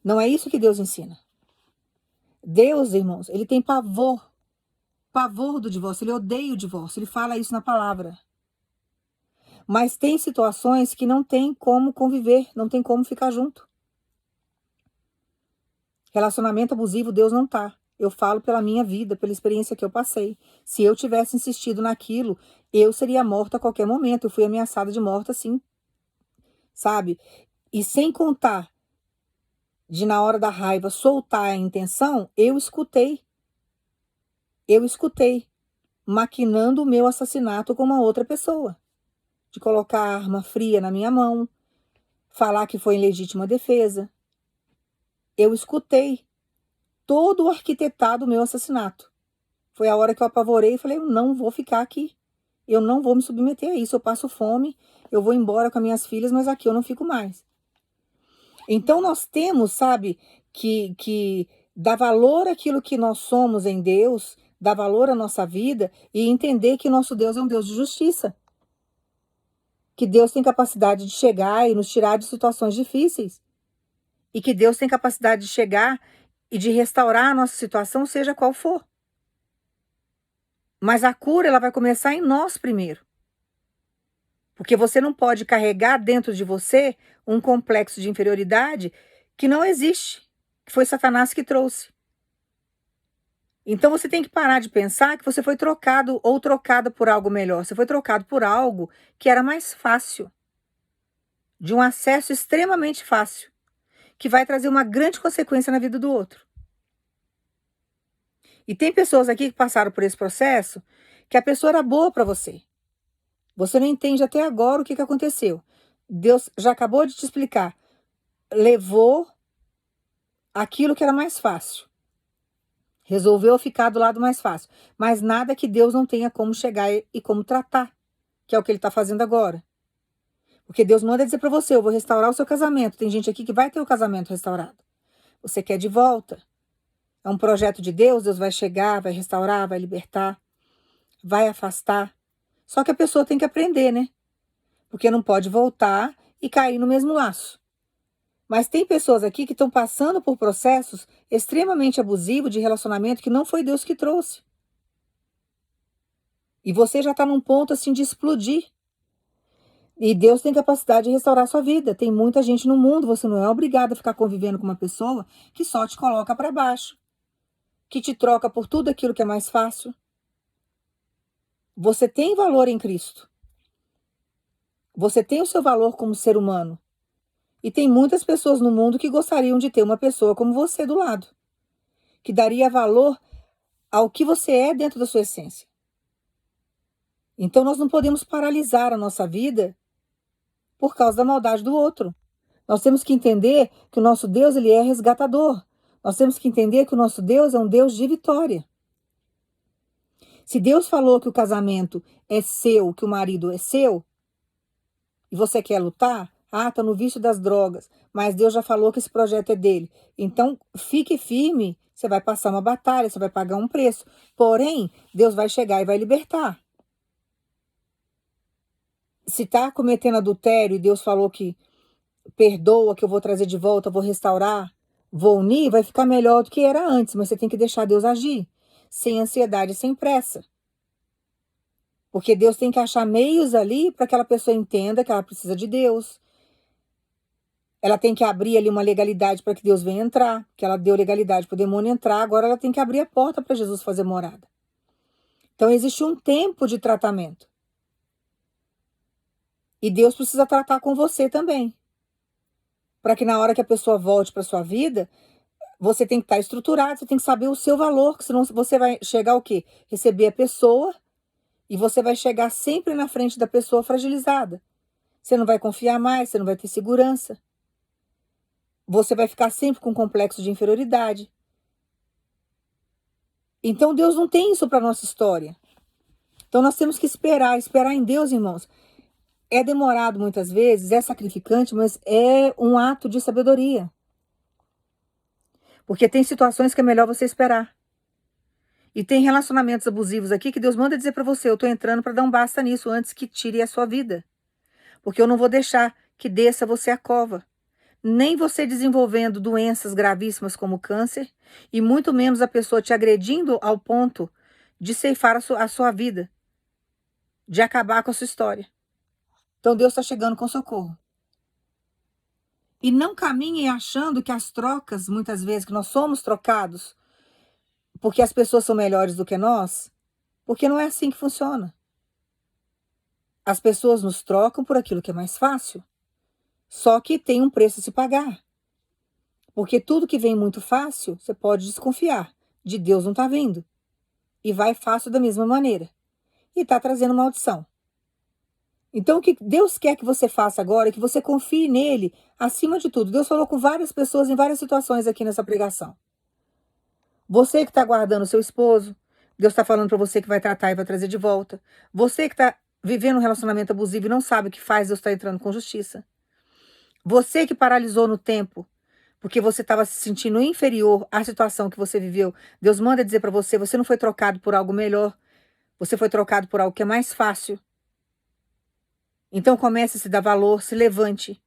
Não é isso que Deus ensina. Deus, irmãos, ele tem pavor do divórcio, ele odeia o divórcio, ele fala isso na palavra. Mas tem situações que não tem como conviver, não tem como ficar junto. Relacionamento abusivo, Deus não tá. Eu falo pela minha vida, pela experiência que eu passei. Se eu tivesse insistido naquilo, eu seria morta a qualquer momento. Eu fui ameaçada de morte, assim, sabe? E sem contar de, na hora da raiva, soltar a intenção, eu escutei. Maquinando o meu assassinato com uma outra pessoa. De colocar a arma fria na minha mão, falar que foi em legítima defesa. Eu escutei todo o arquitetado do meu assassinato. Foi a hora que eu apavorei e falei, eu não vou ficar aqui. Eu não vou me submeter a isso. Eu passo fome, eu vou embora com as minhas filhas, mas aqui eu não fico mais. Então nós temos, sabe, que dar valor àquilo que nós somos em Deus, dar valor à nossa vida e entender que nosso Deus é um Deus de justiça. Que Deus tem capacidade de chegar e nos tirar de situações difíceis. E que Deus tem capacidade de chegar e de restaurar a nossa situação, seja qual for. Mas a cura, ela vai começar em nós primeiro. Porque você não pode carregar dentro de você um complexo de inferioridade que não existe, que foi Satanás que trouxe. Então você tem que parar de pensar que você foi trocado ou trocada por algo melhor. Você foi trocado por algo que era mais fácil, de um acesso extremamente fácil, que vai trazer uma grande consequência na vida do outro. E tem pessoas aqui que passaram por esse processo que a pessoa era boa para você. Você não entende até agora o que aconteceu. Deus já acabou de te explicar. Levou aquilo que era mais fácil. Resolveu ficar do lado mais fácil. Mas nada que Deus não tenha como chegar e como tratar, que é o que ele está fazendo agora. Porque Deus manda dizer para você, eu vou restaurar o seu casamento. Tem gente aqui que vai ter o casamento restaurado. Você quer de volta. É um projeto de Deus, Deus vai chegar, vai restaurar, vai libertar, vai afastar. Só que a pessoa tem que aprender, né? Porque não pode voltar e cair no mesmo laço. Mas tem pessoas aqui que estão passando por processos extremamente abusivos de relacionamento que não foi Deus que trouxe. E você já está num ponto assim de explodir. E Deus tem capacidade de restaurar a sua vida. Tem muita gente no mundo, você não é obrigado a ficar convivendo com uma pessoa que só te coloca para baixo, que te troca por tudo aquilo que é mais fácil. Você tem valor em Cristo. Você tem o seu valor como ser humano. E tem muitas pessoas no mundo que gostariam de ter uma pessoa como você do lado, que daria valor ao que você é dentro da sua essência. Então nós não podemos paralisar a nossa vida por causa da maldade do outro. Nós temos que entender que o nosso Deus, ele é resgatador. Nós temos que entender que o nosso Deus é um Deus de vitória. Se Deus falou que o casamento é seu, que o marido é seu, e você quer lutar, tá no vício das drogas, mas Deus já falou que esse projeto é dele. Então, fique firme, você vai passar uma batalha, você vai pagar um preço. Porém, Deus vai chegar e vai libertar. Se está cometendo adultério e Deus falou que perdoa, que eu vou trazer de volta, vou restaurar, vou unir, vai ficar melhor do que era antes, mas você tem que deixar Deus agir, sem ansiedade, sem pressa. Porque Deus tem que achar meios ali para que aquela pessoa entenda que ela precisa de Deus. Ela tem que abrir ali uma legalidade para que Deus venha entrar, que ela deu legalidade para o demônio entrar, agora ela tem que abrir a porta para Jesus fazer morada. Então existe um tempo de tratamento. E Deus precisa tratar com você também. Para que na hora que a pessoa volte para sua vida, você tem que estar estruturado, você tem que saber o seu valor, senão você vai chegar ao quê? Receber a pessoa e você vai chegar sempre na frente da pessoa fragilizada. Você não vai confiar mais, você não vai ter segurança. Você vai ficar sempre com um complexo de inferioridade. Então Deus não tem isso para a nossa história. Então nós temos que esperar em Deus, irmãos. É demorado muitas vezes, é sacrificante, mas é um ato de sabedoria. Porque tem situações que é melhor você esperar. E tem relacionamentos abusivos aqui que Deus manda dizer para você, eu estou entrando para dar um basta nisso antes que tire a sua vida. Porque eu não vou deixar que desça você a cova. Nem você desenvolvendo doenças gravíssimas como câncer, e muito menos a pessoa te agredindo ao ponto de ceifar a sua vida, de acabar com a sua história. Então Deus está chegando com socorro. E não caminhem achando que as trocas, muitas vezes, que nós somos trocados, porque as pessoas são melhores do que nós, porque não é assim que funciona. As pessoas nos trocam por aquilo que é mais fácil. Só que tem um preço a se pagar. Porque tudo que vem muito fácil, você pode desconfiar. De Deus não está vindo. E vai fácil da mesma maneira. E está trazendo maldição. Então o que Deus quer que você faça agora é que você confie nele acima de tudo. Deus falou com várias pessoas em várias situações aqui nessa pregação. Você que está guardando seu esposo, Deus está falando para você que vai tratar e vai trazer de volta. Você que está vivendo um relacionamento abusivo e não sabe o que faz, Deus está entrando com justiça. Você que paralisou no tempo, porque você estava se sentindo inferior à situação que você viveu, Deus manda dizer para você, você não foi trocado por algo melhor, você foi trocado por algo que é mais fácil. Então comece a se dar valor, se levante,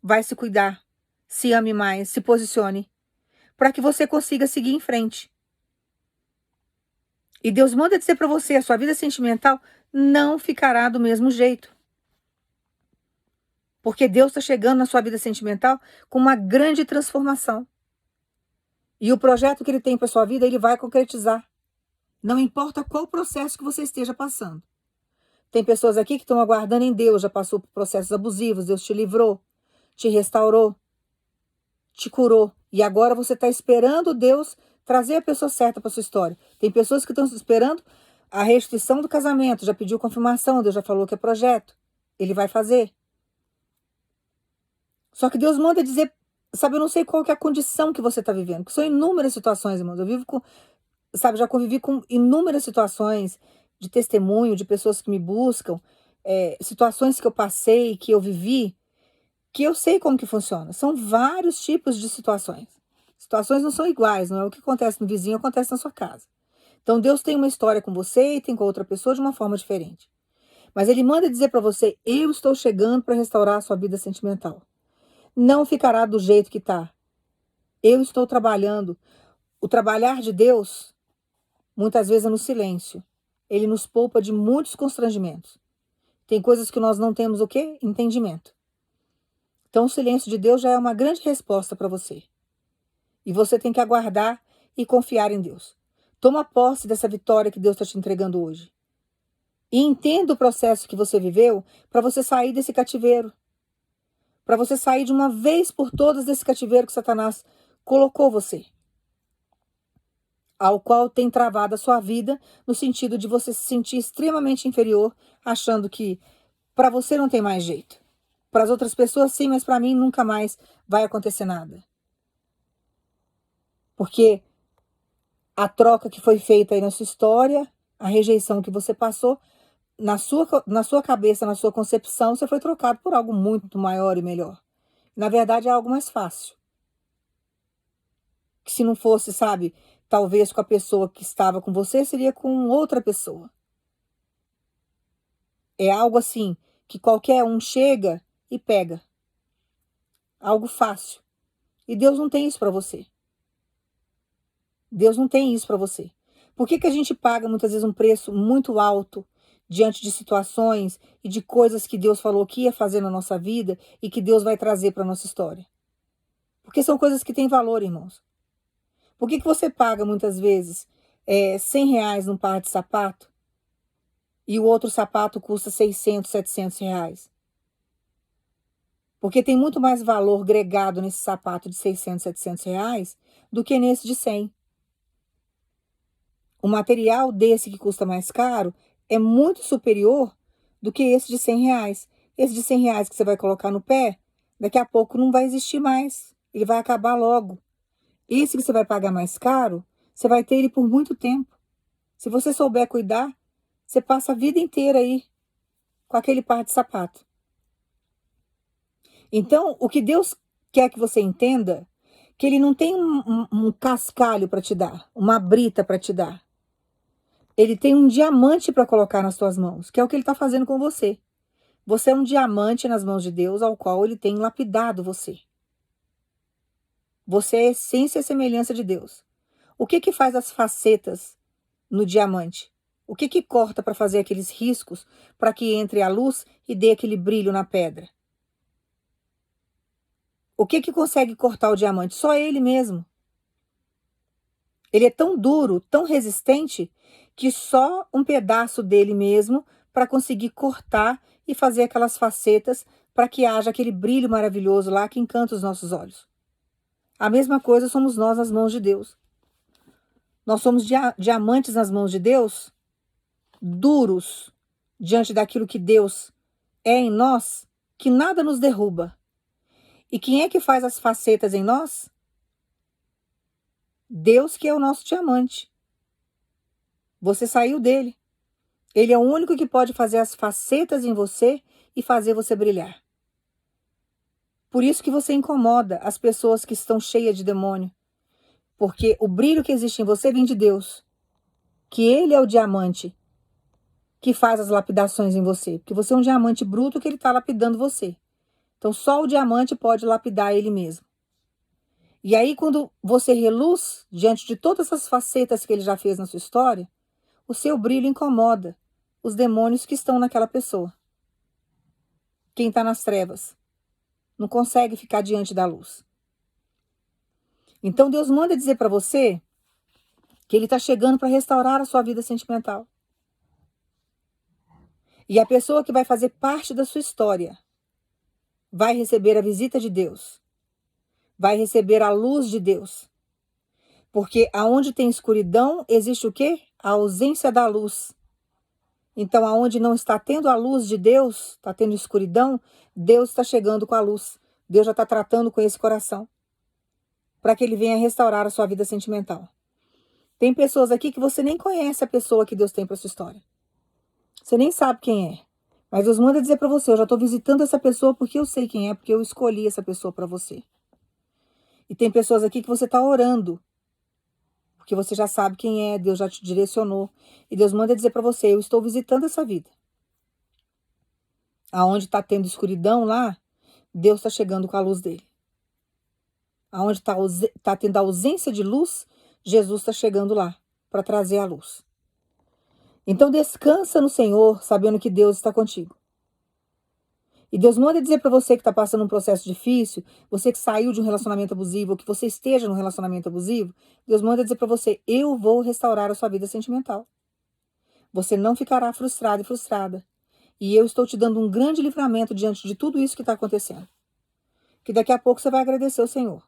vai se cuidar, se ame mais, se posicione, para que você consiga seguir em frente. E Deus manda dizer para você, a sua vida sentimental não ficará do mesmo jeito. Porque Deus está chegando na sua vida sentimental com uma grande transformação. E o projeto que Ele tem para sua vida, Ele vai concretizar. Não importa qual processo que você esteja passando. Tem pessoas aqui que estão aguardando em Deus, já passou por processos abusivos, Deus te livrou, te restaurou, te curou. E agora você está esperando Deus trazer a pessoa certa para sua história. Tem pessoas que estão esperando a restituição do casamento, já pediu confirmação, Deus já falou que é projeto. Ele vai fazer. Só que Deus manda dizer, sabe, eu não sei qual que é a condição que você está vivendo, porque são inúmeras situações, irmãos. Eu vivo com, sabe, já convivi com inúmeras situações de testemunho, de pessoas que me buscam, situações que eu passei, que eu vivi, que eu sei como que funciona. São vários tipos de situações. Situações não são iguais, não é o que acontece no vizinho, acontece na sua casa. Então Deus tem uma história com você e tem com outra pessoa de uma forma diferente. Mas Ele manda dizer para você, eu estou chegando para restaurar a sua vida sentimental. Não ficará do jeito que está. Eu estou trabalhando. O trabalhar de Deus, muitas vezes é no silêncio. Ele nos poupa de muitos constrangimentos. Tem coisas que nós não temos o quê? Entendimento. Então o silêncio de Deus já é uma grande resposta para você. E você tem que aguardar e confiar em Deus. Toma posse dessa vitória que Deus está te entregando hoje. E entenda o processo que você viveu para você sair desse cativeiro. Para você sair de uma vez por todas desse cativeiro que Satanás colocou você. Ao qual tem travado a sua vida no sentido de você se sentir extremamente inferior, achando que para você não tem mais jeito. Para as outras pessoas sim, mas para mim nunca mais vai acontecer nada. Porque a troca que foi feita aí na sua história, a rejeição que você passou, na sua cabeça, na sua concepção, você foi trocado por algo muito maior e melhor. Na verdade, é algo mais fácil. Que se não fosse, sabe, talvez com a pessoa que estava com você, seria com outra pessoa. É algo assim, que qualquer um chega e pega. Algo fácil. E Deus não tem isso para você. Deus não tem isso para você. Por que a gente paga muitas vezes um preço muito alto diante de situações e de coisas que Deus falou que ia fazer na nossa vida e que Deus vai trazer para a nossa história? Porque são coisas que têm valor, irmãos. Por que você paga muitas vezes R$ 100 num par de sapato e o outro sapato custa R$ 600, R$ 700? Porque tem muito mais valor agregado nesse sapato de R$ 600, R$ 700 do que nesse de 100. O material desse que custa mais caro é muito superior do que esse de R$ 100. Esse de R$ 100 que você vai colocar no pé, daqui a pouco não vai existir mais. Ele vai acabar logo. Esse que você vai pagar mais caro, você vai ter ele por muito tempo. Se você souber cuidar, você passa a vida inteira aí com aquele par de sapato. Então, o que Deus quer que você entenda, que Ele não tem um cascalho para te dar, uma brita para te dar. Ele tem um diamante para colocar nas suas mãos, que é o que Ele está fazendo com você. Você é um diamante nas mãos de Deus, ao qual Ele tem lapidado você. Você é a essência e a semelhança de Deus. O que faz as facetas no diamante? O que corta para fazer aqueles riscos para que entre a luz e dê aquele brilho na pedra? O que consegue cortar o diamante? Só ele mesmo. Ele é tão duro, tão resistente, que só um pedaço dele mesmo para conseguir cortar e fazer aquelas facetas para que haja aquele brilho maravilhoso lá que encanta os nossos olhos. A mesma coisa somos nós nas mãos de Deus. Nós somos diamantes nas mãos de Deus, duros diante daquilo que Deus é em nós, que nada nos derruba. E quem é que faz as facetas em nós? Deus, que é o nosso diamante. Você saiu dele. Ele é o único que pode fazer as facetas em você e fazer você brilhar. Por isso que você incomoda as pessoas que estão cheias de demônio. Porque o brilho que existe em você vem de Deus. Que ele é o diamante que faz as lapidações em você. Porque você é um diamante bruto que ele está lapidando você. Então só o diamante pode lapidar ele mesmo. E aí quando você reluz diante de todas as facetas que ele já fez na sua história, o seu brilho incomoda os demônios que estão naquela pessoa. Quem está nas trevas não consegue ficar diante da luz. Então Deus manda dizer para você que ele está chegando para restaurar a sua vida sentimental. E a pessoa que vai fazer parte da sua história vai receber a visita de Deus. Vai receber a luz de Deus. Porque aonde tem escuridão, existe o quê? A ausência da luz. Então, aonde não está tendo a luz de Deus, está tendo escuridão, Deus está chegando com a luz. Deus já está tratando com esse coração. Para que ele venha restaurar a sua vida sentimental. Tem pessoas aqui que você nem conhece a pessoa que Deus tem para sua história. Você nem sabe quem é. Mas Deus manda dizer para você, eu já estou visitando essa pessoa porque eu sei quem é, porque eu escolhi essa pessoa para você. E tem pessoas aqui que você está orando. Porque você já sabe quem é, Deus já te direcionou. E Deus manda dizer para você, eu estou visitando essa vida. Aonde está tendo escuridão lá, Deus está chegando com a luz dele. Aonde está tendo a ausência de luz, Jesus está chegando lá para trazer a luz. Então descansa no Senhor, sabendo que Deus está contigo. E Deus manda dizer para você que está passando um processo difícil, você que saiu de um relacionamento abusivo, ou que você esteja num relacionamento abusivo, Deus manda dizer para você, eu vou restaurar a sua vida sentimental. Você não ficará frustrado e frustrada. E eu estou te dando um grande livramento diante de tudo isso que está acontecendo. Que daqui a pouco você vai agradecer ao Senhor.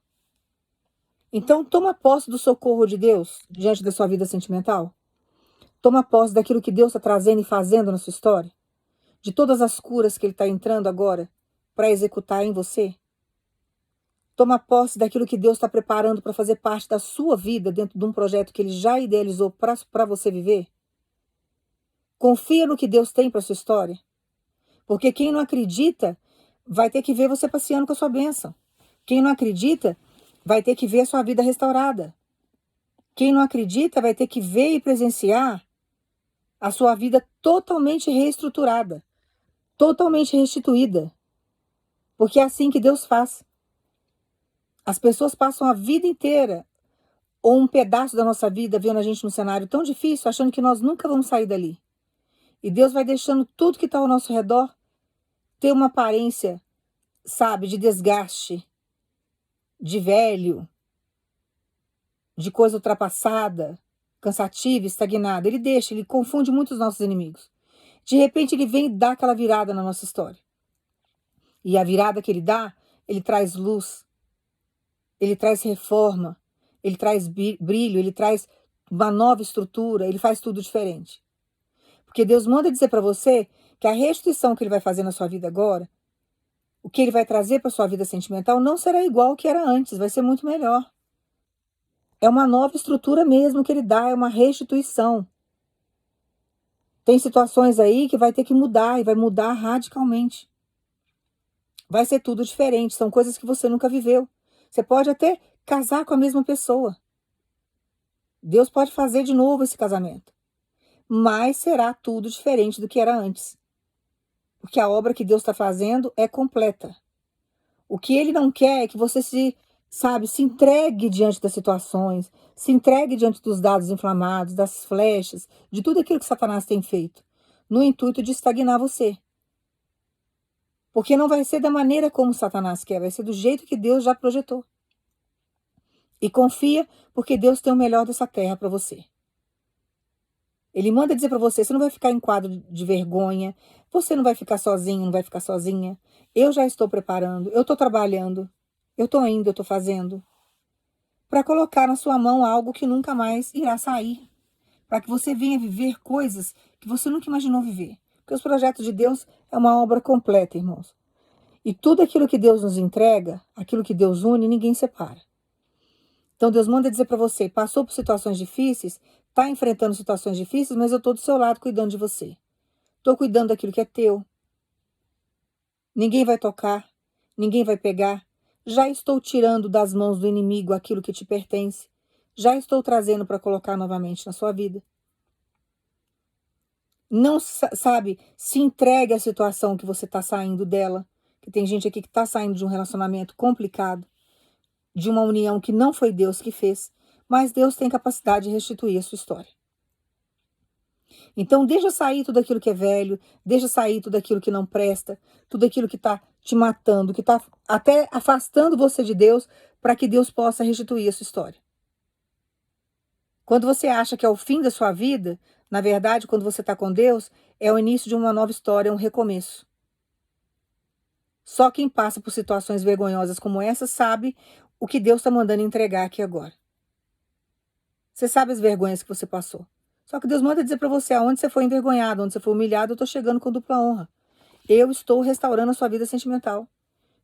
Então toma posse do socorro de Deus diante da sua vida sentimental. Toma posse daquilo que Deus está trazendo e fazendo na sua história. De todas as curas que ele está entrando agora para executar em você. Toma posse daquilo que Deus está preparando para fazer parte da sua vida dentro de um projeto que ele já idealizou para você viver. Confia no que Deus tem para sua história. Porque quem não acredita vai ter que ver você passeando com a sua bênção. Quem não acredita vai ter que ver a sua vida restaurada. Quem não acredita vai ter que ver e presenciar a sua vida totalmente reestruturada. Totalmente restituída. Porque é assim que Deus faz. As pessoas passam a vida inteira, ou um pedaço da nossa vida, vendo a gente num cenário tão difícil, achando que nós nunca vamos sair dali. E Deus vai deixando tudo que está ao nosso redor ter uma aparência, sabe, de desgaste, de velho, de coisa ultrapassada, cansativa, estagnada. Ele deixa, ele confunde muito os nossos inimigos. De repente ele vem e dá aquela virada na nossa história. E a virada que ele dá, ele traz luz, ele traz reforma, ele traz brilho, ele traz uma nova estrutura, ele faz tudo diferente. Porque Deus manda dizer para você que a restituição que ele vai fazer na sua vida agora, o que ele vai trazer para sua vida sentimental não será igual ao que era antes, vai ser muito melhor. É uma nova estrutura mesmo que ele dá, é uma restituição. Tem situações aí que vai ter que mudar e vai mudar radicalmente. Vai ser tudo diferente, são coisas que você nunca viveu. Você pode até casar com a mesma pessoa. Deus pode fazer de novo esse casamento. Mas será tudo diferente do que era antes. Porque a obra que Deus está fazendo é completa. O que ele não quer é que você se entregue diante das situações, se entregue diante dos dados inflamados, das flechas, de tudo aquilo que Satanás tem feito, no intuito de estagnar você. Porque não vai ser da maneira como Satanás quer, vai ser do jeito que Deus já projetou. E confia, porque Deus tem o melhor dessa terra para você. Ele manda dizer para você, você não vai ficar em quadro de vergonha, você não vai ficar sozinho, não vai ficar sozinha. Eu já estou preparando, eu estou trabalhando, eu estou indo, eu estou fazendo. Para colocar na sua mão algo que nunca mais irá sair. Para que você venha viver coisas que você nunca imaginou viver. Porque os projetos de Deus é uma obra completa, irmãos. E tudo aquilo que Deus nos entrega, aquilo que Deus une, ninguém separa. Então Deus manda dizer para você, passou por situações difíceis, está enfrentando situações difíceis, mas eu estou do seu lado cuidando de você. Estou cuidando daquilo que é teu. Ninguém vai tocar, ninguém vai pegar. Já estou tirando das mãos do inimigo aquilo que te pertence. Já estou trazendo para colocar novamente na sua vida. Não sabe, se entregue à situação que você está saindo dela. Que tem gente aqui que está saindo de um relacionamento complicado, de uma união que não foi Deus que fez, mas Deus tem capacidade de restituir a sua história. Então deixa sair tudo aquilo que é velho, deixa sair tudo aquilo que não presta, tudo aquilo que está te matando, que está até afastando você de Deus, para que Deus possa restituir a sua história. Quando você acha que é o fim da sua vida, na verdade, quando você está com Deus, é o início de uma nova história, um recomeço. Só quem passa por situações vergonhosas como essa sabe o que Deus está mandando entregar aqui agora. Você sabe as vergonhas que você passou. Só que Deus manda dizer para você, aonde você foi envergonhado, onde você foi humilhado, eu estou chegando com dupla honra. Eu estou restaurando a sua vida sentimental.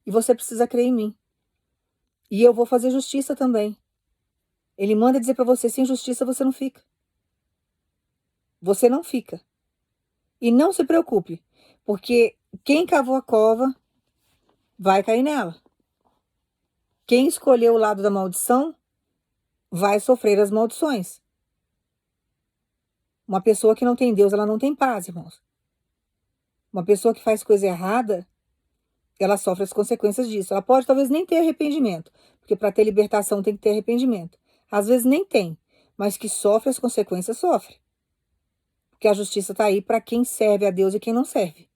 E você precisa crer em mim. E eu vou fazer justiça também. Ele manda dizer para você, sem justiça você não fica. Você não fica. E não se preocupe, porque quem cavou a cova vai cair nela. Quem escolheu o lado da maldição vai sofrer as maldições. Uma pessoa que não tem Deus, ela não tem paz, irmãos. Uma pessoa que faz coisa errada, ela sofre as consequências disso. Ela pode talvez nem ter arrependimento, porque para ter libertação tem que ter arrependimento. Às vezes nem tem, mas que sofre as consequências, sofre. Porque a justiça está aí para quem serve a Deus e quem não serve.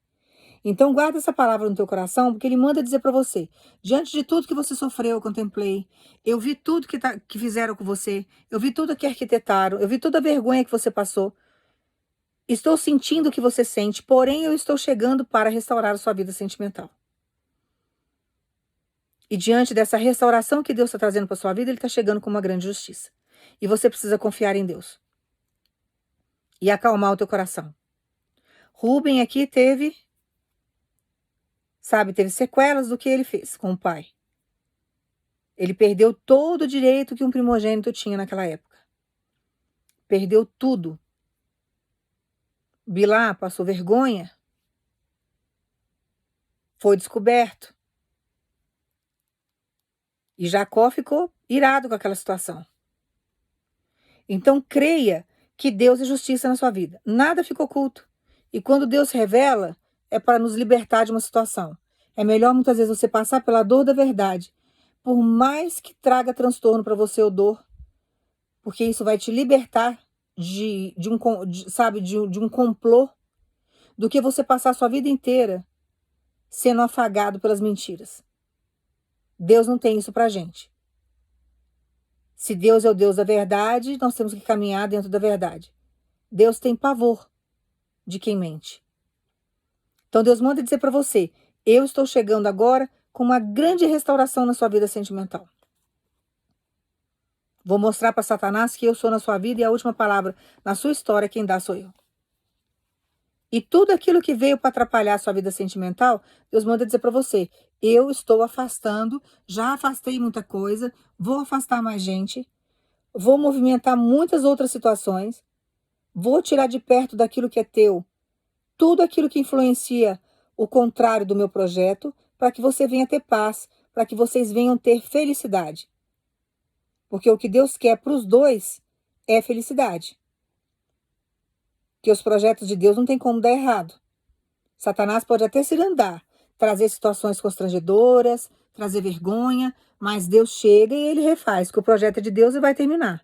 Então guarda essa palavra no teu coração, porque ele manda dizer para você, diante de tudo que você sofreu, eu contemplei, eu vi tudo que fizeram com você, eu vi tudo que arquitetaram, eu vi toda a vergonha que você passou. Estou sentindo o que você sente, porém eu estou chegando para restaurar a sua vida sentimental. E diante dessa restauração que Deus está trazendo para sua vida, ele está chegando com uma grande justiça. E você precisa confiar em Deus. E acalmar o teu coração. Rubem aqui teve sequelas do que ele fez com o pai. Ele perdeu todo o direito que um primogênito tinha naquela época. Perdeu tudo. Bilá passou vergonha. Foi descoberto. E Jacó ficou irado com aquela situação. Então creia que Deus é justiça na sua vida. Nada fica oculto. E quando Deus revela, é para nos libertar de uma situação. É melhor muitas vezes você passar pela dor da verdade, por mais que traga transtorno para você ou dor, porque isso vai te libertar de um complô, do que você passar a sua vida inteira sendo afagado pelas mentiras. Deus não tem isso pra gente. Se Deus é o Deus da verdade, nós temos que caminhar dentro da verdade. Deus tem pavor de quem mente. Então Deus manda dizer para você, eu estou chegando agora com uma grande restauração na sua vida sentimental. Vou mostrar para Satanás que eu sou na sua vida e a última palavra na sua história quem dá sou eu. E tudo aquilo que veio para atrapalhar a sua vida sentimental, Deus manda dizer para você, eu estou afastando, já afastei muita coisa, vou afastar mais gente, vou movimentar muitas outras situações, vou tirar de perto daquilo que é teu, tudo aquilo que influencia o contrário do meu projeto, para que você venha ter paz, para que vocês venham ter felicidade. Porque o que Deus quer para os dois é felicidade. Que os projetos de Deus não tem como dar errado. Satanás pode até se andar, trazer situações constrangedoras, trazer vergonha, mas Deus chega e ele refaz, que o projeto é de Deus e vai terminar.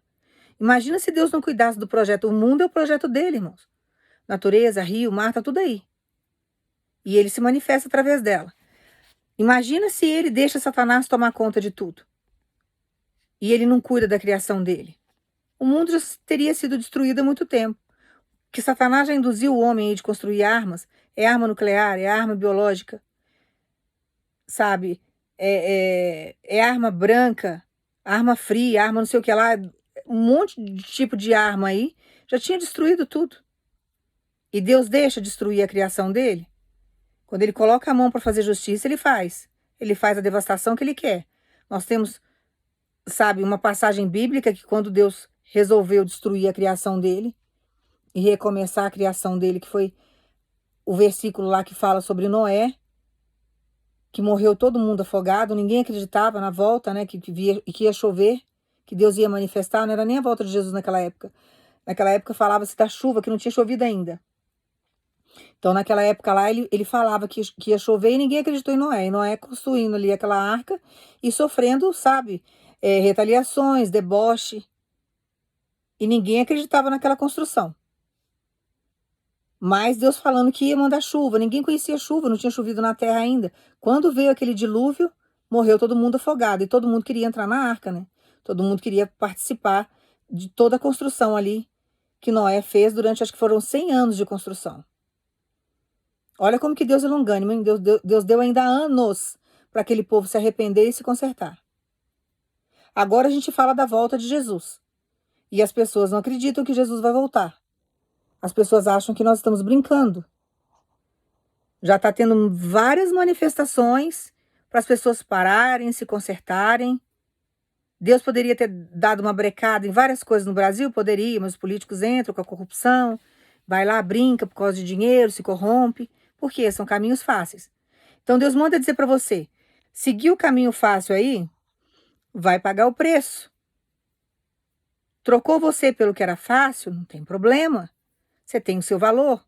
Imagina se Deus não cuidasse do projeto. O mundo é o projeto dele, irmãos. Natureza, rio, mar, tá tudo aí. E ele se manifesta através dela. Imagina se ele deixa Satanás tomar conta de tudo. E ele não cuida da criação dele. O mundo já teria sido destruído há muito tempo. Que Satanás já induziu o homem de construir armas, é arma nuclear, é arma biológica, sabe? É arma branca, arma fria, arma não sei o que lá, um monte de tipo de arma aí, já tinha destruído tudo. E Deus deixa destruir a criação dele? Quando ele coloca a mão para fazer justiça, ele faz. Ele faz a devastação que ele quer. Nós temos, uma passagem bíblica que quando Deus resolveu destruir a criação dele e recomeçar a criação dele, que foi o versículo lá que fala sobre Noé, que morreu todo mundo afogado, ninguém acreditava na volta, né, que ia chover, que Deus ia manifestar, não era nem a volta de Jesus naquela época. Naquela época falava-se da chuva, que não tinha chovido ainda. Então, naquela época lá, ele falava que ia chover e ninguém acreditou em Noé. E Noé construindo ali aquela arca e sofrendo, sabe, retaliações, deboche. E ninguém acreditava naquela construção. Mas Deus falando que ia mandar chuva. Ninguém conhecia chuva, não tinha chovido na terra ainda. Quando veio aquele dilúvio, morreu todo mundo afogado. E todo mundo queria entrar na arca, né? Todo mundo queria participar de toda a construção ali que Noé fez durante, acho que foram 100 anos de construção. Olha como que Deus é longânimo, hein? Deus deu ainda anos para aquele povo se arrepender e se consertar. Agora a gente fala da volta de Jesus. E as pessoas não acreditam que Jesus vai voltar. As pessoas acham que nós estamos brincando. Já está tendo várias manifestações para as pessoas pararem, se consertarem. Deus poderia ter dado uma brecada em várias coisas no Brasil? Poderia, mas os políticos entram com a corrupção, vai lá, brinca por causa de dinheiro, se corrompe. Por quê? São caminhos fáceis. Então Deus manda dizer para você, seguir o caminho fácil aí, vai pagar o preço. Trocou você pelo que era fácil, não tem problema. Você tem o seu valor.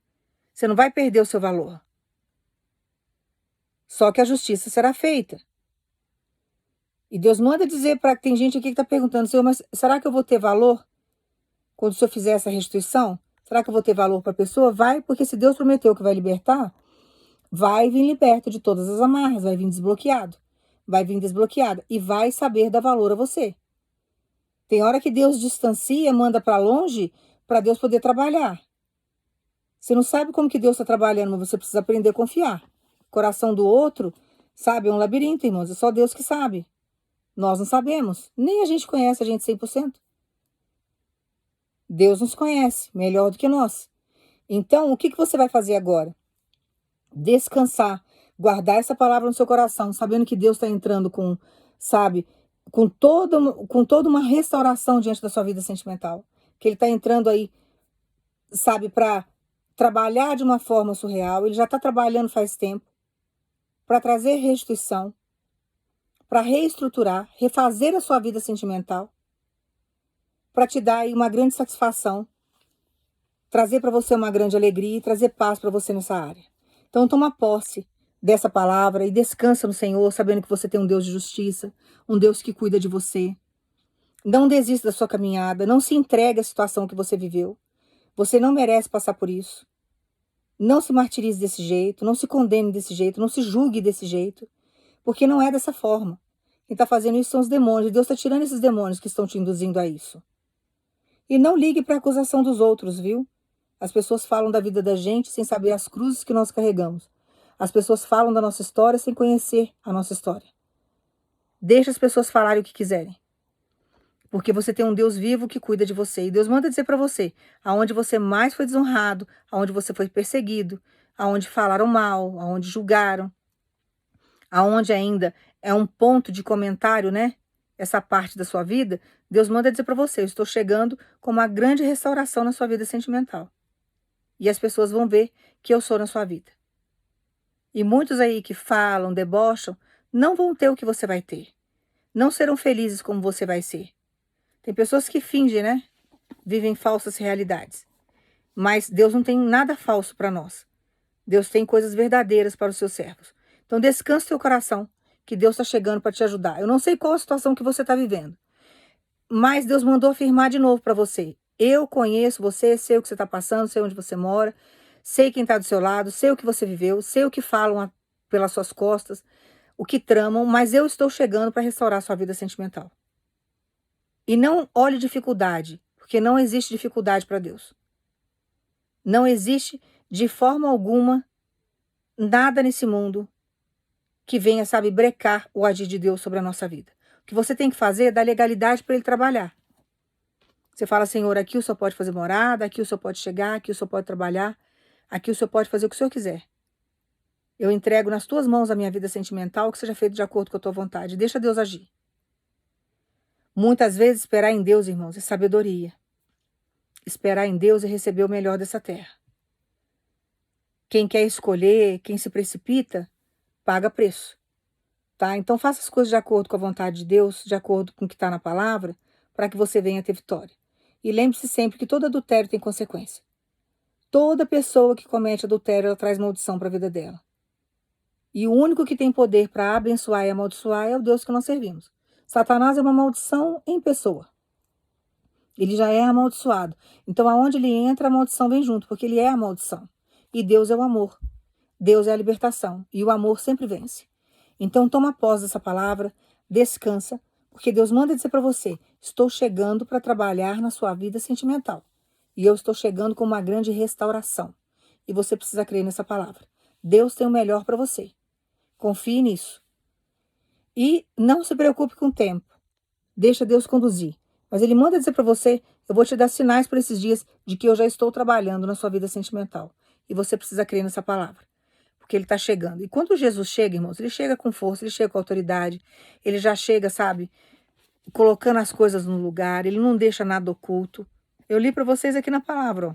Você não vai perder o seu valor. Só que a justiça será feita. E Deus manda dizer para... Tem gente aqui que está perguntando, Senhor, mas será que eu vou ter valor quando o Senhor fizer essa restituição? Será que eu vou ter valor para a pessoa? Vai, porque se Deus prometeu que vai libertar, vai vir liberto de todas as amarras, vai vir desbloqueado. Vai vir desbloqueada e vai saber dar valor a você. Tem hora que Deus distancia, manda para longe, para Deus poder trabalhar. Você não sabe como que Deus está trabalhando, mas você precisa aprender a confiar. O coração do outro, sabe, é um labirinto, irmãos. É só Deus que sabe. Nós não sabemos. Nem a gente conhece a gente 100%. Deus nos conhece melhor do que nós. Então, o que você vai fazer agora? Descansar. Guardar essa palavra no seu coração, sabendo que Deus está entrando com, sabe, com toda uma restauração diante da sua vida sentimental. Que Ele está entrando aí, sabe, para trabalhar de uma forma surreal. Ele já está trabalhando faz tempo para trazer restituição, para reestruturar, refazer a sua vida sentimental, para te dar aí uma grande satisfação, trazer para você uma grande alegria e trazer paz para você nessa área. Então toma posse dessa palavra e descansa no Senhor, sabendo que você tem um Deus de justiça, um Deus que cuida de você. Não desista da sua caminhada, não se entregue à situação que você viveu. Você não merece passar por isso. Não se martirize desse jeito, não se condene desse jeito, não se julgue desse jeito, porque não é dessa forma. Quem está fazendo isso são os demônios. Deus está tirando esses demônios que estão te induzindo a isso. E não ligue para a acusação dos outros, viu? As pessoas falam da vida da gente sem saber as cruzes que nós carregamos. As pessoas falam da nossa história sem conhecer a nossa história. Deixa as pessoas falarem o que quiserem. Porque você tem um Deus vivo que cuida de você. E Deus manda dizer para você, aonde você mais foi desonrado, aonde você foi perseguido, aonde falaram mal, aonde julgaram, aonde ainda é um ponto de comentário, né? Essa parte da sua vida, Deus manda dizer para você, eu estou chegando com uma grande restauração na sua vida sentimental. E as pessoas vão ver que eu sou na sua vida. E muitos aí que falam, debocham, não vão ter o que você vai ter. Não serão felizes como você vai ser. Tem pessoas que fingem, né? Vivem falsas realidades. Mas Deus não tem nada falso para nós. Deus tem coisas verdadeiras para os seus servos. Então descanse seu coração, que Deus está chegando para te ajudar. Eu não sei qual a situação que você está vivendo, mas Deus mandou afirmar de novo para você. Eu conheço você, sei o que você está passando, sei onde você mora, sei quem está do seu lado, sei o que você viveu, sei o que falam pelas suas costas, o que tramam, mas eu estou chegando para restaurar sua vida sentimental. E não olhe dificuldade, porque não existe dificuldade para Deus. Não existe, de forma alguma, nada nesse mundo que venha, sabe, brecar o agir de Deus sobre a nossa vida. O que você tem que fazer é dar legalidade para Ele trabalhar. Você fala, Senhor, aqui o Senhor pode fazer morada, aqui o Senhor pode chegar, aqui o Senhor pode trabalhar, aqui o Senhor pode fazer o que o Senhor quiser. Eu entrego nas tuas mãos a minha vida sentimental, que seja feito de acordo com a tua vontade. Deixa Deus agir. Muitas vezes esperar em Deus, irmãos, é sabedoria. Esperar em Deus é receber o melhor dessa terra. Quem quer escolher, quem se precipita, paga preço. Tá? Então faça as coisas de acordo com a vontade de Deus, de acordo com o que está na palavra, para que você venha ter vitória. E lembre-se sempre que todo adultério tem consequência. Toda pessoa que comete adultério, ela traz maldição para a vida dela. E o único que tem poder para abençoar e amaldiçoar é o Deus que nós servimos. Satanás é uma maldição em pessoa. Ele já é amaldiçoado. Então, aonde ele entra, a maldição vem junto, porque ele é a maldição. E Deus é o amor. Deus é a libertação. E o amor sempre vence. Então, toma posse dessa palavra, descansa, porque Deus manda dizer para você: estou chegando para trabalhar na sua vida sentimental. E eu estou chegando com uma grande restauração. E você precisa crer nessa palavra. Deus tem o melhor para você. Confie nisso. E não se preocupe com o tempo. Deixa Deus conduzir. Mas Ele manda dizer para você: eu vou te dar sinais por esses dias de que eu já estou trabalhando na sua vida sentimental. E você precisa crer nessa palavra. Porque Ele está chegando. E quando Jesus chega, irmãos, Ele chega com força, Ele chega com autoridade. Ele já chega, sabe, colocando as coisas no lugar. Ele não deixa nada oculto. Eu li para vocês aqui na palavra, ó.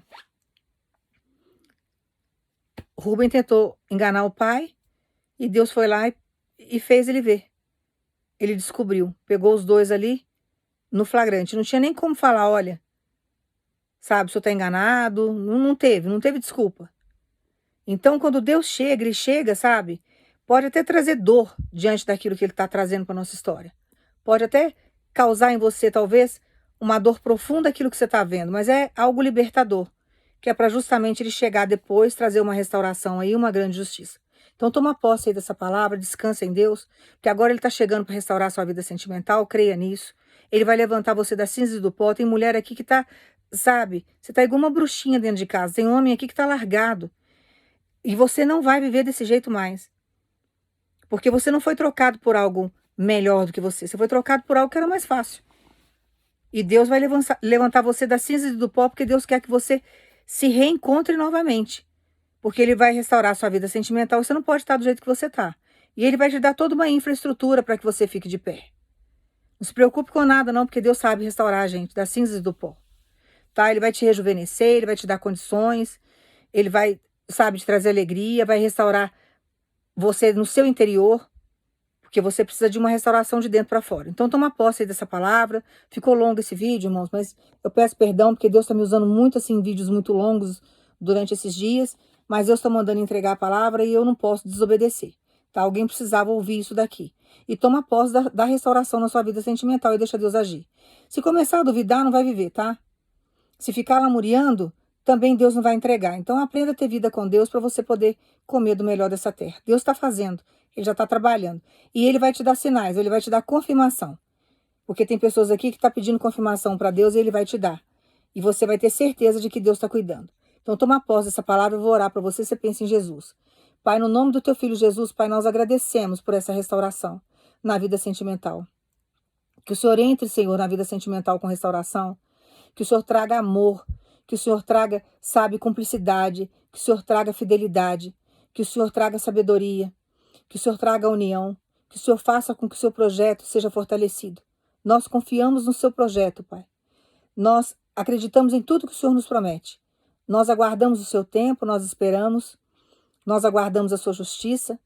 Rubem tentou enganar o pai. E Deus foi lá e fez ele ver. Ele descobriu. Pegou os dois ali no flagrante. Não tinha nem como falar: olha, sabe, o senhor está enganado. Não teve desculpa. Então, quando Deus chega, Ele chega, sabe, pode até trazer dor diante daquilo que Ele está trazendo para a nossa história. Pode até causar em você, talvez, uma dor profunda aquilo que você está vendo, mas é algo libertador, que é para justamente Ele chegar depois, trazer uma restauração aí, uma grande justiça. Então, toma posse aí dessa palavra, descansa em Deus, porque agora Ele está chegando para restaurar a sua vida sentimental, creia nisso. Ele vai levantar você das cinzas e do pó. Tem mulher aqui que está, sabe, você está igual uma bruxinha dentro de casa. Tem homem aqui que está largado. E você não vai viver desse jeito mais. Porque você não foi trocado por algo melhor do que você. Você foi trocado por algo que era mais fácil. E Deus vai levantar você das cinzas e do pó, porque Deus quer que você se reencontre novamente. Porque Ele vai restaurar a sua vida sentimental. Você não pode estar do jeito que você está. E Ele vai te dar toda uma infraestrutura para que você fique de pé. Não se preocupe com nada não, porque Deus sabe restaurar a gente das cinzas e do pó. Tá? Ele vai te rejuvenescer, Ele vai te dar condições. Ele vai, sabe, te trazer alegria, vai restaurar você no seu interior, porque você precisa de uma restauração de dentro para fora. Então, toma posse aí dessa palavra. Ficou longo esse vídeo, irmãos, mas eu peço perdão, porque Deus está me usando muito, assim, vídeos muito longos durante esses dias, mas Deus está mandando entregar a palavra e eu não posso desobedecer, tá? Alguém precisava ouvir isso daqui. E toma posse da restauração na sua vida sentimental e deixa Deus agir. Se começar a duvidar, não vai viver, tá? Se ficar lamuriando, também Deus não vai entregar. Então, aprenda a ter vida com Deus para você poder comer do melhor dessa terra. Deus está fazendo, Ele já está trabalhando. E Ele vai te dar sinais, Ele vai te dar confirmação. Porque tem pessoas aqui que estão pedindo confirmação para Deus e Ele vai te dar. E você vai ter certeza de que Deus está cuidando. Então, toma posse dessa palavra, eu vou orar para você, você pensa em Jesus. Pai, no nome do Teu Filho Jesus, Pai, nós agradecemos por essa restauração na vida sentimental. Que o Senhor entre, Senhor, na vida sentimental com restauração. Que o Senhor traga amor. Que o Senhor traga, sabe, cumplicidade. Que o Senhor traga fidelidade. Que o Senhor traga sabedoria. Que o Senhor traga união. Que o Senhor faça com que o seu projeto seja fortalecido. Nós confiamos no seu projeto, Pai. Nós acreditamos em tudo que o Senhor nos promete. Nós aguardamos o seu tempo, nós esperamos. Nós aguardamos a sua justiça.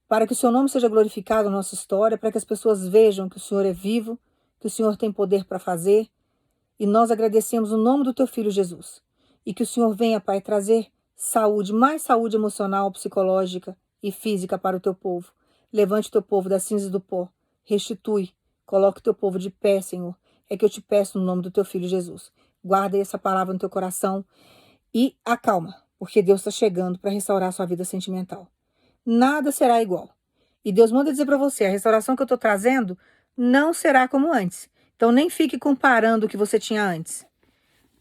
Para que o seu nome seja glorificado na nossa história. Para que as pessoas vejam que o Senhor é vivo. Que o Senhor tem poder para fazer. E nós agradecemos o nome do Teu Filho Jesus. E que o Senhor venha, Pai, trazer saúde, mais saúde emocional, psicológica e física para o Teu povo. Levante o Teu povo das cinzas do pó. Restitui. Coloque o Teu povo de pé, Senhor. É que eu te peço no nome do Teu Filho Jesus. Guarda essa palavra no teu coração e acalma, porque Deus está chegando para restaurar a sua vida sentimental. Nada será igual. E Deus manda dizer para você, a restauração que eu estou trazendo não será como antes. Então, nem fique comparando o que você tinha antes,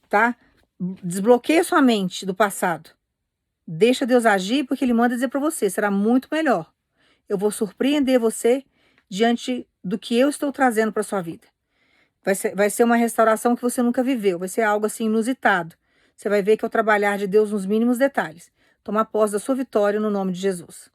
tá? Desbloqueia sua mente do passado. Deixa Deus agir, porque Ele manda dizer para você, será muito melhor. Eu vou surpreender você diante do que eu estou trazendo para sua vida. Vai ser uma restauração que você nunca viveu. Vai ser algo assim inusitado. Você vai ver que é o trabalhar de Deus nos mínimos detalhes. Toma posse da sua vitória no nome de Jesus.